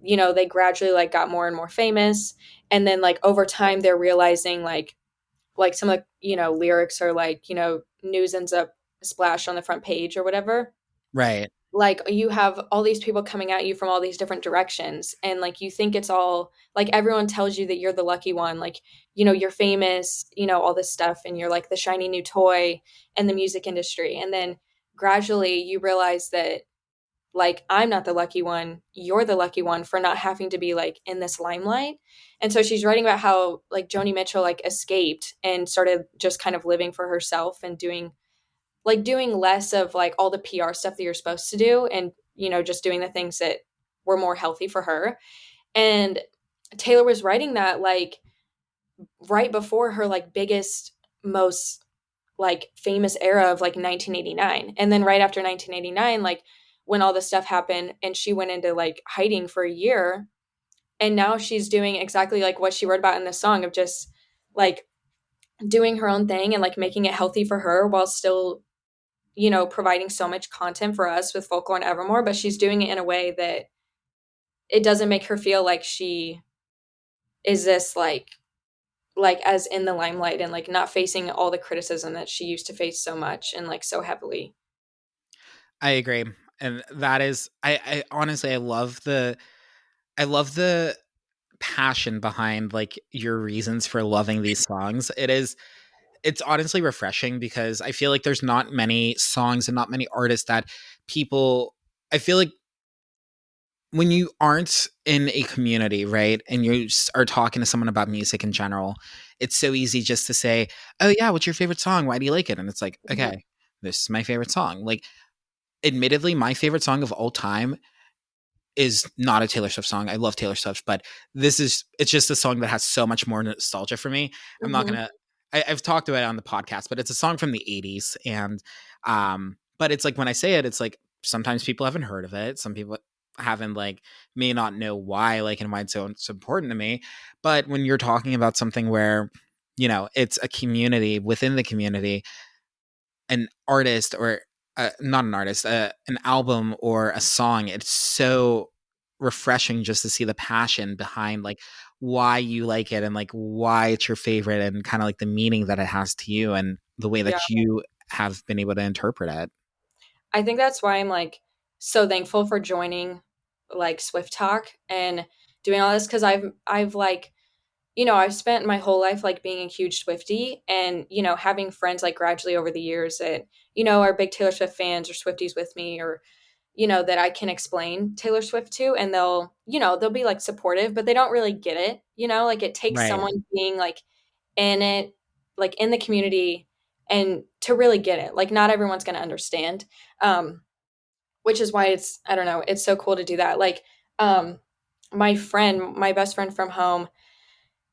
they gradually like got more and more famous, and then like over time they're realizing like some of the lyrics are like news ends up splashed on the front page or whatever. right. Like you have all these people coming at you from all these different directions, and like you think it's all like everyone tells you that you're the lucky one, like you're famous, all this stuff, and you're like the shiny new toy in the music industry. And then gradually you realize that like I'm not the lucky one, you're the lucky one for not having to be like in this limelight. And so she's writing about how like Joni Mitchell like escaped and started just kind of living for herself and doing less of like all the PR stuff that you're supposed to do, and just doing the things that were more healthy for her. And Taylor was writing that like right before her like biggest, most like famous era of like 1989. And then right after 1989, like when all this stuff happened and she went into like hiding for a year, and now she's doing exactly like what she wrote about in this song of just like doing her own thing and like making it healthy for her while still providing so much content for us with Folklore and Evermore, but she's doing it in a way that it doesn't make her feel like she is this like as in the limelight and like not facing all the criticism that she used to face so much and like so heavily. I agree. And that is I honestly I love the passion behind like your reasons for loving these songs. It's honestly refreshing because I feel like there's not many songs and not many artists that people I feel like when you aren't in a community, right, and you are talking to someone about music in general, it's so easy just to say, "Oh yeah, what's your favorite song? Why do you like it?" And it's like, Mhm. "Okay, this is my favorite song." Like, admittedly, my favorite song of all time is not a Taylor Swift song. I love Taylor Swift, but it's just a song that has so much more nostalgia for me. I'm not Mhm. gonna I've talked about it on the podcast, but it's a song from the 80s. And but it's like when I say it, it's like sometimes people haven't heard of it. Some people haven't like may not know why, like and why it's important to me. But when you're talking about something where, it's a community within the community, an artist or not an artist, an album or a song, it's so refreshing just to see the passion behind like why you like it and like why it's your favorite and kind of like the meaning that it has to you and the way Yeah. that you have been able to interpret it. I think that's why I'm like so thankful for joining like Swift Talk and doing all this because I've like I've spent my whole life like being a huge Swiftie and having friends like gradually over the years that are big Taylor Swift fans or Swifties with me or that I can explain Taylor Swift to and they'll be like supportive but they don't really get it, like it takes Right. someone being like in it, like in the community and to really get it. Like not everyone's going to understand. Um which is why it's I don't know, it's so cool to do that. Like um my best friend from home,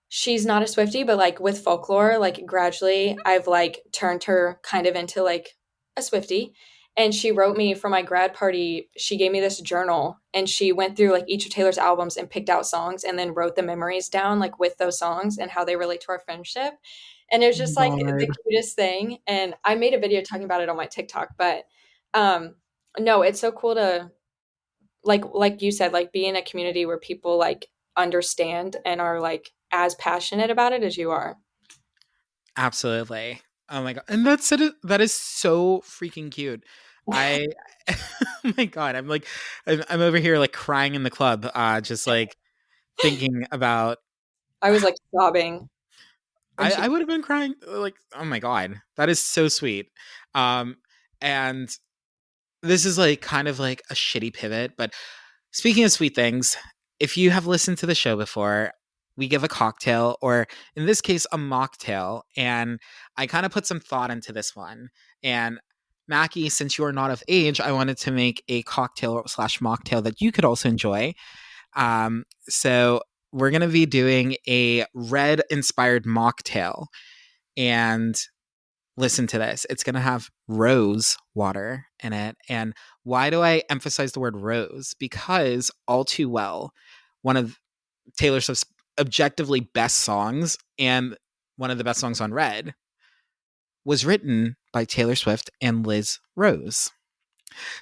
she's not a Swiftie, but like with Folklore, like gradually I've like turned her kind of into like a Swiftie. And she wrote me for my grad party, she gave me this journal and she went through like each of Taylor's albums and picked out songs and then wrote the memories down like with those songs and how they relate to our friendship. And it was Oh my just like God. the cutest thing. And I made a video talking about it on my TikTok, but um no, it's so cool to like you said, like be in a community where people like understand and are like as passionate about it as you are. Absolutely. Oh my God. And that is so freaking cute. I oh my God. I'm over here like crying in the club, just like thinking about I was like sobbing when I she. I would have been crying, like, oh my god, that is so sweet. Um, and this is like kind of like a shitty pivot, but speaking of sweet things, if you have listened to the show before, we give a cocktail, or in this case, a mocktail, and I kind of put some thought into this one. And Mackie, since you are not of age, I wanted to make a cocktail slash mocktail that you could also enjoy. So we're gonna be doing a red inspired mocktail, and listen to this. It's going to have rose water in it. And why do I emphasize the word rose? Because All Too Well, one of Taylor Swift's objectively best songs and one of the best songs on Red, was written by Taylor Swift and Liz Rose.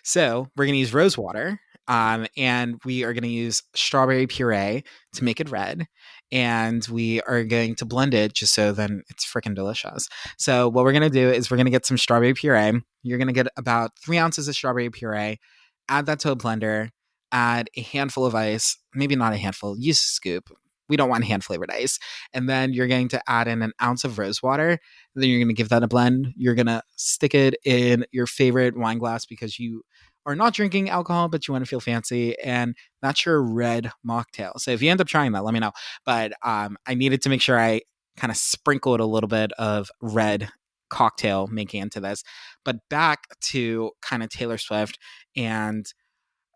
So we're going to use rose water, and we are going to use strawberry puree to make it red. And we are going to blend it just so then it's freaking delicious. So what we're going to do is we're going to get some strawberry puree. You're going to get about 3 ounces of strawberry puree, add that to a blender, add a handful of ice, maybe not a handful, use a scoop. We don't want hand flavored ice. And then you're going to add in an ounce of rose water. Then you're going to give that a blend. You're going to stick it in your favorite wine glass because you are not drinking alcohol, but you want to feel fancy. And that's your red mocktail. So if you end up trying that, let me know. But I needed to make sure I kind of sprinkled a little bit of red cocktail making into this. But back to kind of Taylor Swift. And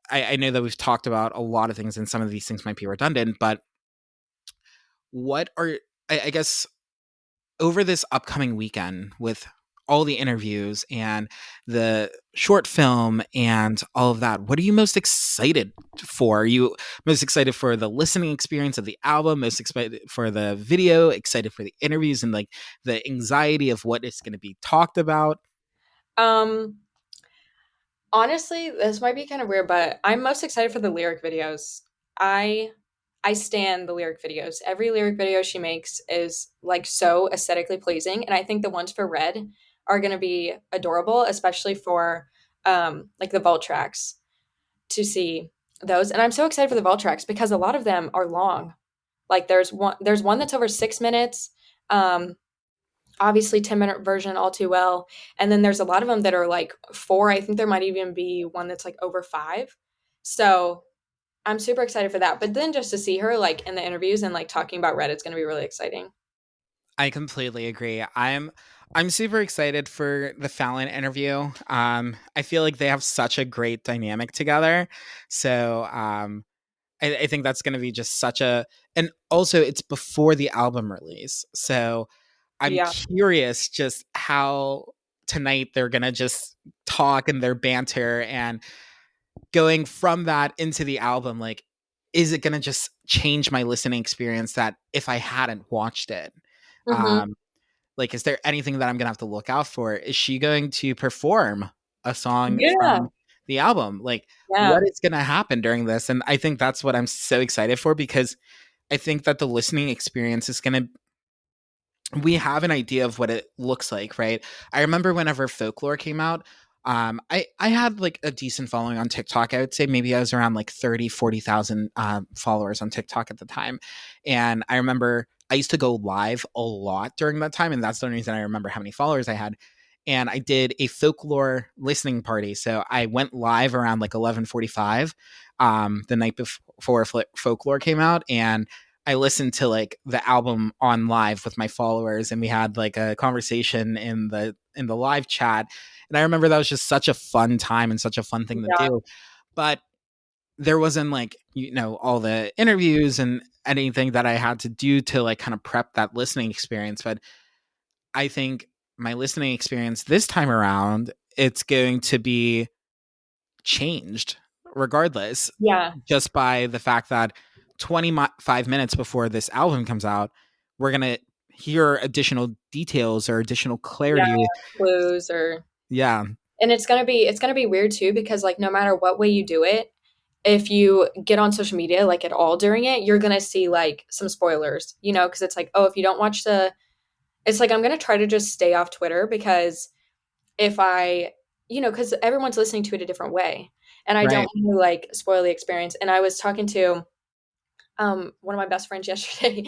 I know that we've talked about a lot of things, and some of these things might be redundant, but what are, I guess, over this upcoming weekend with all the interviews and the short film and all of that, what are you most excited for? Are you most excited for the listening experience of the album, most excited for the video, excited for the interviews and like the anxiety of what is going to be talked about? Honestly, this might be kind of weird, but I'm most excited for the lyric videos. I I stan the lyric videos. Every lyric video she makes is like so aesthetically pleasing, and I think the ones for Red are going to be adorable, especially for like the vault tracks to see those. And I'm so excited for the vault tracks because a lot of them are long. Like there's one that's over 6 minutes. Um obviously 10-minute version all too well, and then there's a lot of them that are like 4. I think there might even be one that's like over 5. So I'm super excited for that, but then just to see her like in the interviews and like talking about Red, it's going to be really exciting. I completely agree. I'm super excited for the Fallon interview. I feel like they have such a great dynamic together. So I think that's going to be just such a, and also it's before the album release. So I'm Yeah. curious just how tonight they're going to just talk and their banter and going from that into the album. Like, is it going to just change my listening experience that if I hadn't watched it? Mhm. Um, like, is there anything that I'm gonna have to look out for? Is she going to perform a song Yeah. from the album? Like, Yeah. what is gonna happen during this? And I think that's what I'm so excited for because I think that the listening experience is gonna we have an idea of what it looks like, right? I remember whenever Folklore came out, I had like a decent following on TikTok. I would say maybe I was around like 30, 40,000 followers on TikTok at the time. And I remember I used to go live a lot during that time. And that's the only reason I remember how many followers I had. And I did a Folklore listening party. So I went live around like 11:45 the night before Folklore came out. And I listened to like the album on live with my followers and we had like a conversation in the live chat. And I remember that was just such a fun time and such a fun thing to Yeah. do. But there wasn't like, all the interviews and anything that I had to do to like kind of prep that listening experience. But I think my listening experience this time around, it's going to be changed regardless, Yeah. just by the fact that 25 minutes before this album comes out, we're going to hear additional details or additional Yeah. clarity. Clues or Yeah, and it's going to be weird too because like no matter what way you do it, if you get on social media like at all during it, you're going to see like some spoilers, because it's like, oh, if you don't watch the it's like I'm going to try to just stay off Twitter because if because everyone's listening to it a different way. And I don't right. want to like spoil the experience. And I was talking to one of my best friends yesterday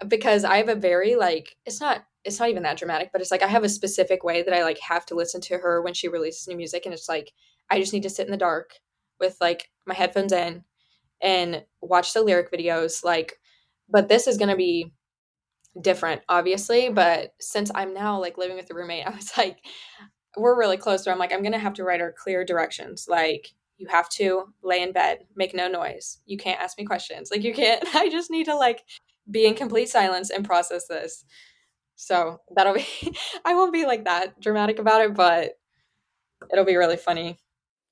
because I have a very like it's not even that dramatic, but it's like I have a specific way that I like have to listen to her when she releases new music. And it's like I just need to sit in the dark with like my headphones in and watch the lyric videos. Like, but this is gonna be different, obviously. But since I'm now like living with a roommate, I was like, we're really close where I'm like, I'm gonna have to write her clear directions. Like, you have to lay in bed, make no noise. You can't ask me questions. Like, you can't. I just need to like be in complete silence and process this. So that'll be. I won't be like that dramatic about it, but it'll be really funny.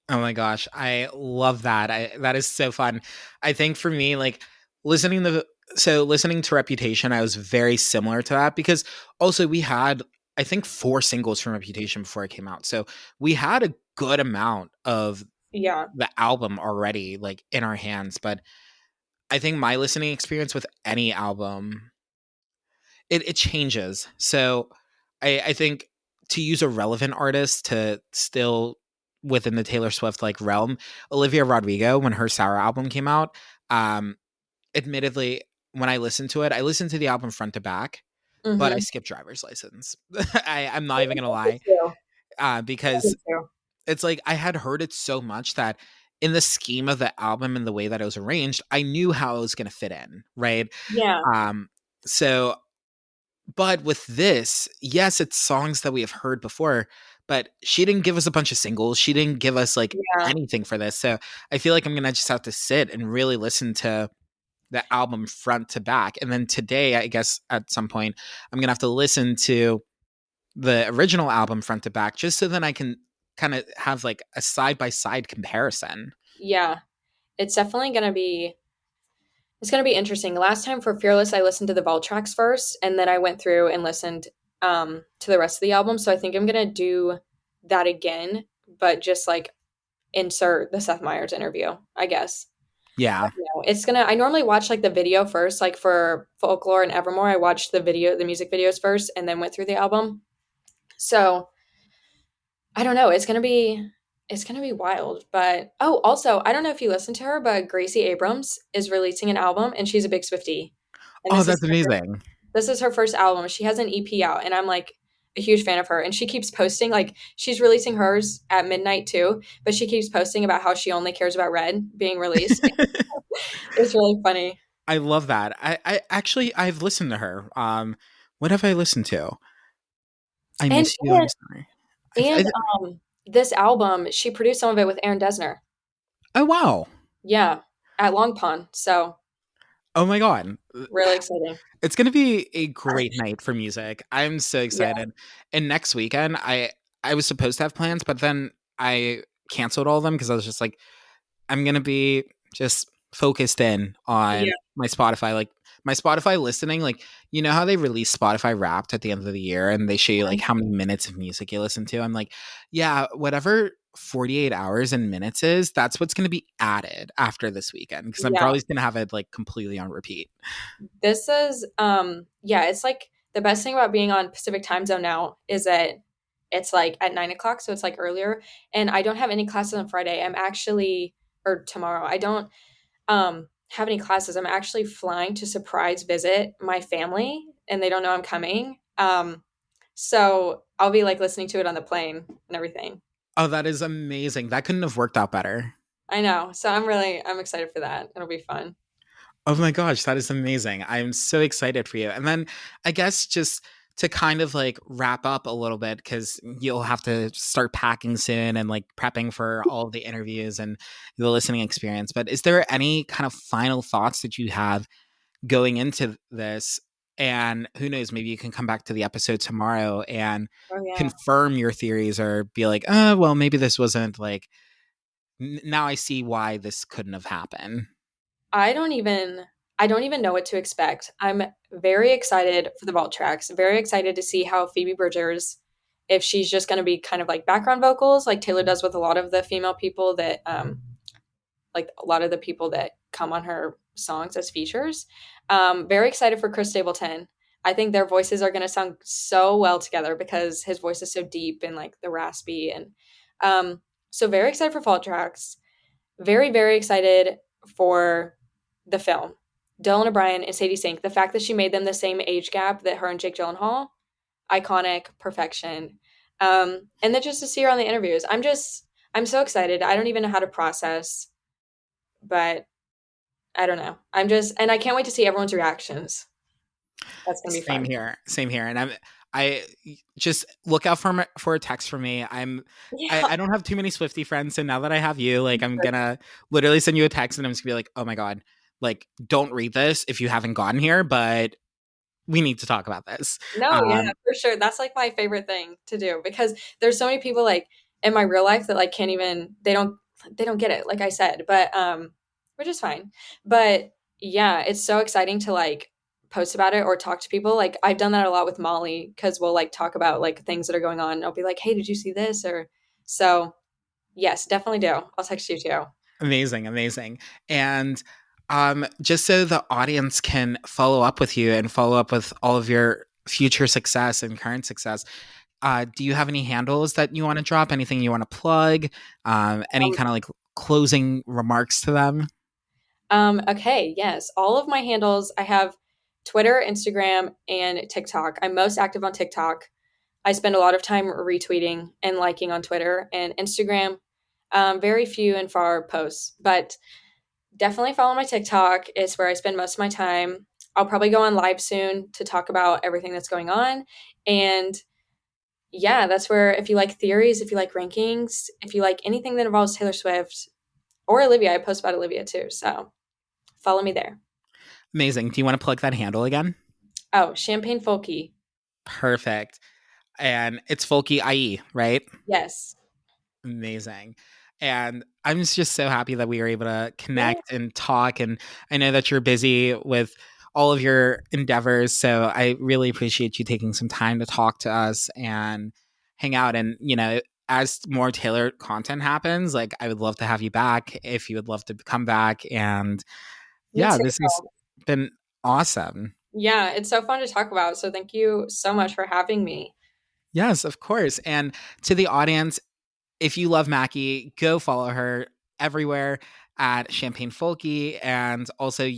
Oh my gosh, I love that. That is so fun. I think for me, like listening to listening to Reputation, I was very similar to that because also we had I think 4 singles from Reputation before it came out. So we had a good amount of Yeah, the album already like in our hands. But I think my listening experience with any album it changes. So I think to use a relevant artist to still within the Taylor Swift like realm, Olivia Rodrigo when her Sour album came out, um, admittedly when I listened to it, I listened to the album front to back, but I mm-hmm. skipped Driver's License. I'm not even gonna lie, Me because too. it's like I had heard it so much that in the scheme of the album and the way that it was arranged, I knew how it was gonna fit in, right? Yeah, Um, so but with this, yes, it's songs that we have heard before, but she didn't give us a bunch of singles. She didn't give us like yeah, anything for this. So I feel like I'm gonna just have to sit and really listen to the album front to back. And then today, I guess at some point, I'm gonna have to listen to the original album front to back just so then I can kind of have like a side by side comparison. yeah. It's definitely gonna be. It's gonna be interesting. Last time for Fearless, I listened to the vault tracks first, and then I went through and listened to the rest of the album. So I think I'm gonna do that again, but just like insert the Seth Meyers interview, I guess. Yeah. It's gonna I normally watch like the video first, like for Folklore and Evermore, I watched the music videos first and then went through the album. So I don't know, it's gonna be wild. But oh, also, I don't know if you listen to her, but Gracie Abrams is releasing an album and she's a big Swiftie. And Oh, that's amazing. this is her first album. She has an EP out and I'm like a huge fan of her. And she keeps posting, like she's releasing hers at midnight too, but she keeps posting about how she only cares about Red being released. It's really funny. I love that. I actually I've listened to her. What have I listened to? I And miss you. I'm sorry. and this album, she produced some of it with Aaron Dessner. Oh wow. Yeah, at Long Pond. So Oh my god. really exciting. It's going to be a great night for music. I'm so Yeah, excited. And next weekend I was supposed to have plans, but then I canceled all of them because I was just like I'm going to be just focused in on yeah, my Spotify. Like my Spotify listening, like you know how they release Spotify Wrapped at the end of the year and they show you like how many minutes of music you listen to. I'm like, yeah, whatever 48 hours and minutes is, that's what's going to be added after this weekend because I'm yeah. probably going to have it like completely on repeat. This is yeah, it's like the best thing about being on Pacific time zone now is that it's like at 9 o'clock, so it's like earlier. And I don't have any classes on Friday. I'm actually or tomorrow. I don't have any classes. I'm actually flying to surprise visit my family and they don't know I'm coming. So I'll be like listening to it on the plane and everything. Oh, that is amazing. That couldn't have worked out better. I know. So I'm excited for that. It'll be fun. Oh my gosh, that is amazing. I'm so excited for you. And then I guess just to kind of like wrap up a little bit because you'll have to start packing soon and like prepping for all of the interviews and the listening experience. But is there any kind of final thoughts that you have going into this? And who knows, maybe you can come back to the episode tomorrow and Oh yeah. confirm your theories or be like, oh, well, maybe this wasn't like, now I see why this couldn't have happened. I don't even I don't even know what to expect. I'm very excited for the vault tracks. Very excited to see how Phoebe Bridgers, if she's just going to be kind of like background vocals, like Taylor does with a lot of the female people that, like a lot of the people that come on her songs as features. Very excited for Chris Stapleton. I think their voices are going to sound so well together because his voice is so deep and like the raspy and so very excited for vault tracks. Very, very excited for the film. Dylan O'Brien and Sadie Sink, the fact that she made them the same age gap that her and Jake Gyllenhaal, iconic, perfection. And then just to see her on the interviews, I'm so excited. I don't even know how to process, but I don't know. And I can't wait to see everyone's reactions. That's gonna be Same fun. here, same here. And I just look out for for a text from me. Yeah. I don't have too many Swifty friends, so now that I have you, like I'm gonna literally send you a text, and I'm just gonna be like, oh my god, like don't read this if you haven't gotten here, but we need to talk about this. No, yeah, Um, for sure. That's like my favorite thing to do because there's so many people like in my real life that like can't even they don't get it, like I said. But which is fine. But yeah, it's so exciting to like post about it or talk to people. Like I've done that a lot with Molly because we'll like talk about like things that are going on. And I'll be like, hey, did you see this? Or so yes, definitely do. I'll text you too. Amazing, amazing. And just so the audience can follow up with you and follow up with all of your future success and current success, do you have any handles that you want to drop? Anything you want to plug? Any Um, kind of like closing remarks to them? okay, yes. All of my handles, I have Twitter, Instagram, and TikTok. I'm most active on TikTok. I spend a lot of time retweeting and liking on Twitter and Instagram. Very few and far posts, but definitely follow my TikTok. It's where I spend most of my time. I'll probably go on live soon to talk about everything that's going on. And yeah, that's where if you like theories, if you like rankings, if you like anything that involves Taylor Swift or Olivia, I post about Olivia too. So follow me there. Amazing. Do you want to plug that handle again? Oh, Champagne Folky. Perfect. And it's Folky IE, right? Yes. Amazing. And I'm just so happy that we were able to Yeah. connect and talk. And I know that you're busy with all of your endeavors. So I really appreciate you taking some time to talk to us and hang out. And, you know, as more tailored content happens, like I would love to have you back if you would love to come back. And Me yeah, too. this has been awesome. Yeah, it's so fun to talk about. So thank you so much for having me. Yes, of course. And to the audience, if you love Mackie, go follow her everywhere at Champagne Folky. And also,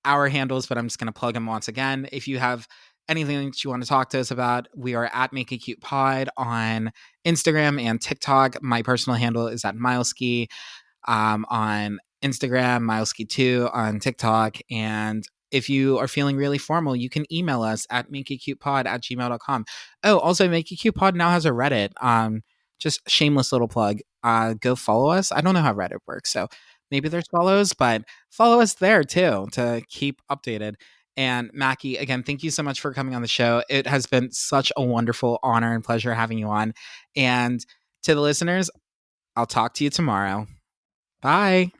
our handles, but I'm just going to plug them once again. If you have anything that you want to talk to us about, we are at Make It Cute Pod on Instagram and TikTok. My personal handle is at Mileski on Instagram, Mileski2 on TikTok. And if you are feeling really formal, you can email us at makeitcutepod@gmail.com. Oh, also Make It Cute Pod now has a Reddit. Just shameless little plug. Go follow us. I don't know how Reddit works, so maybe there's follows, but follow us there too to keep updated. And Mackie, again, thank you so much for coming on the show. It has been such a wonderful honor and pleasure having you on. And to the listeners, I'll talk to you tomorrow. Bye.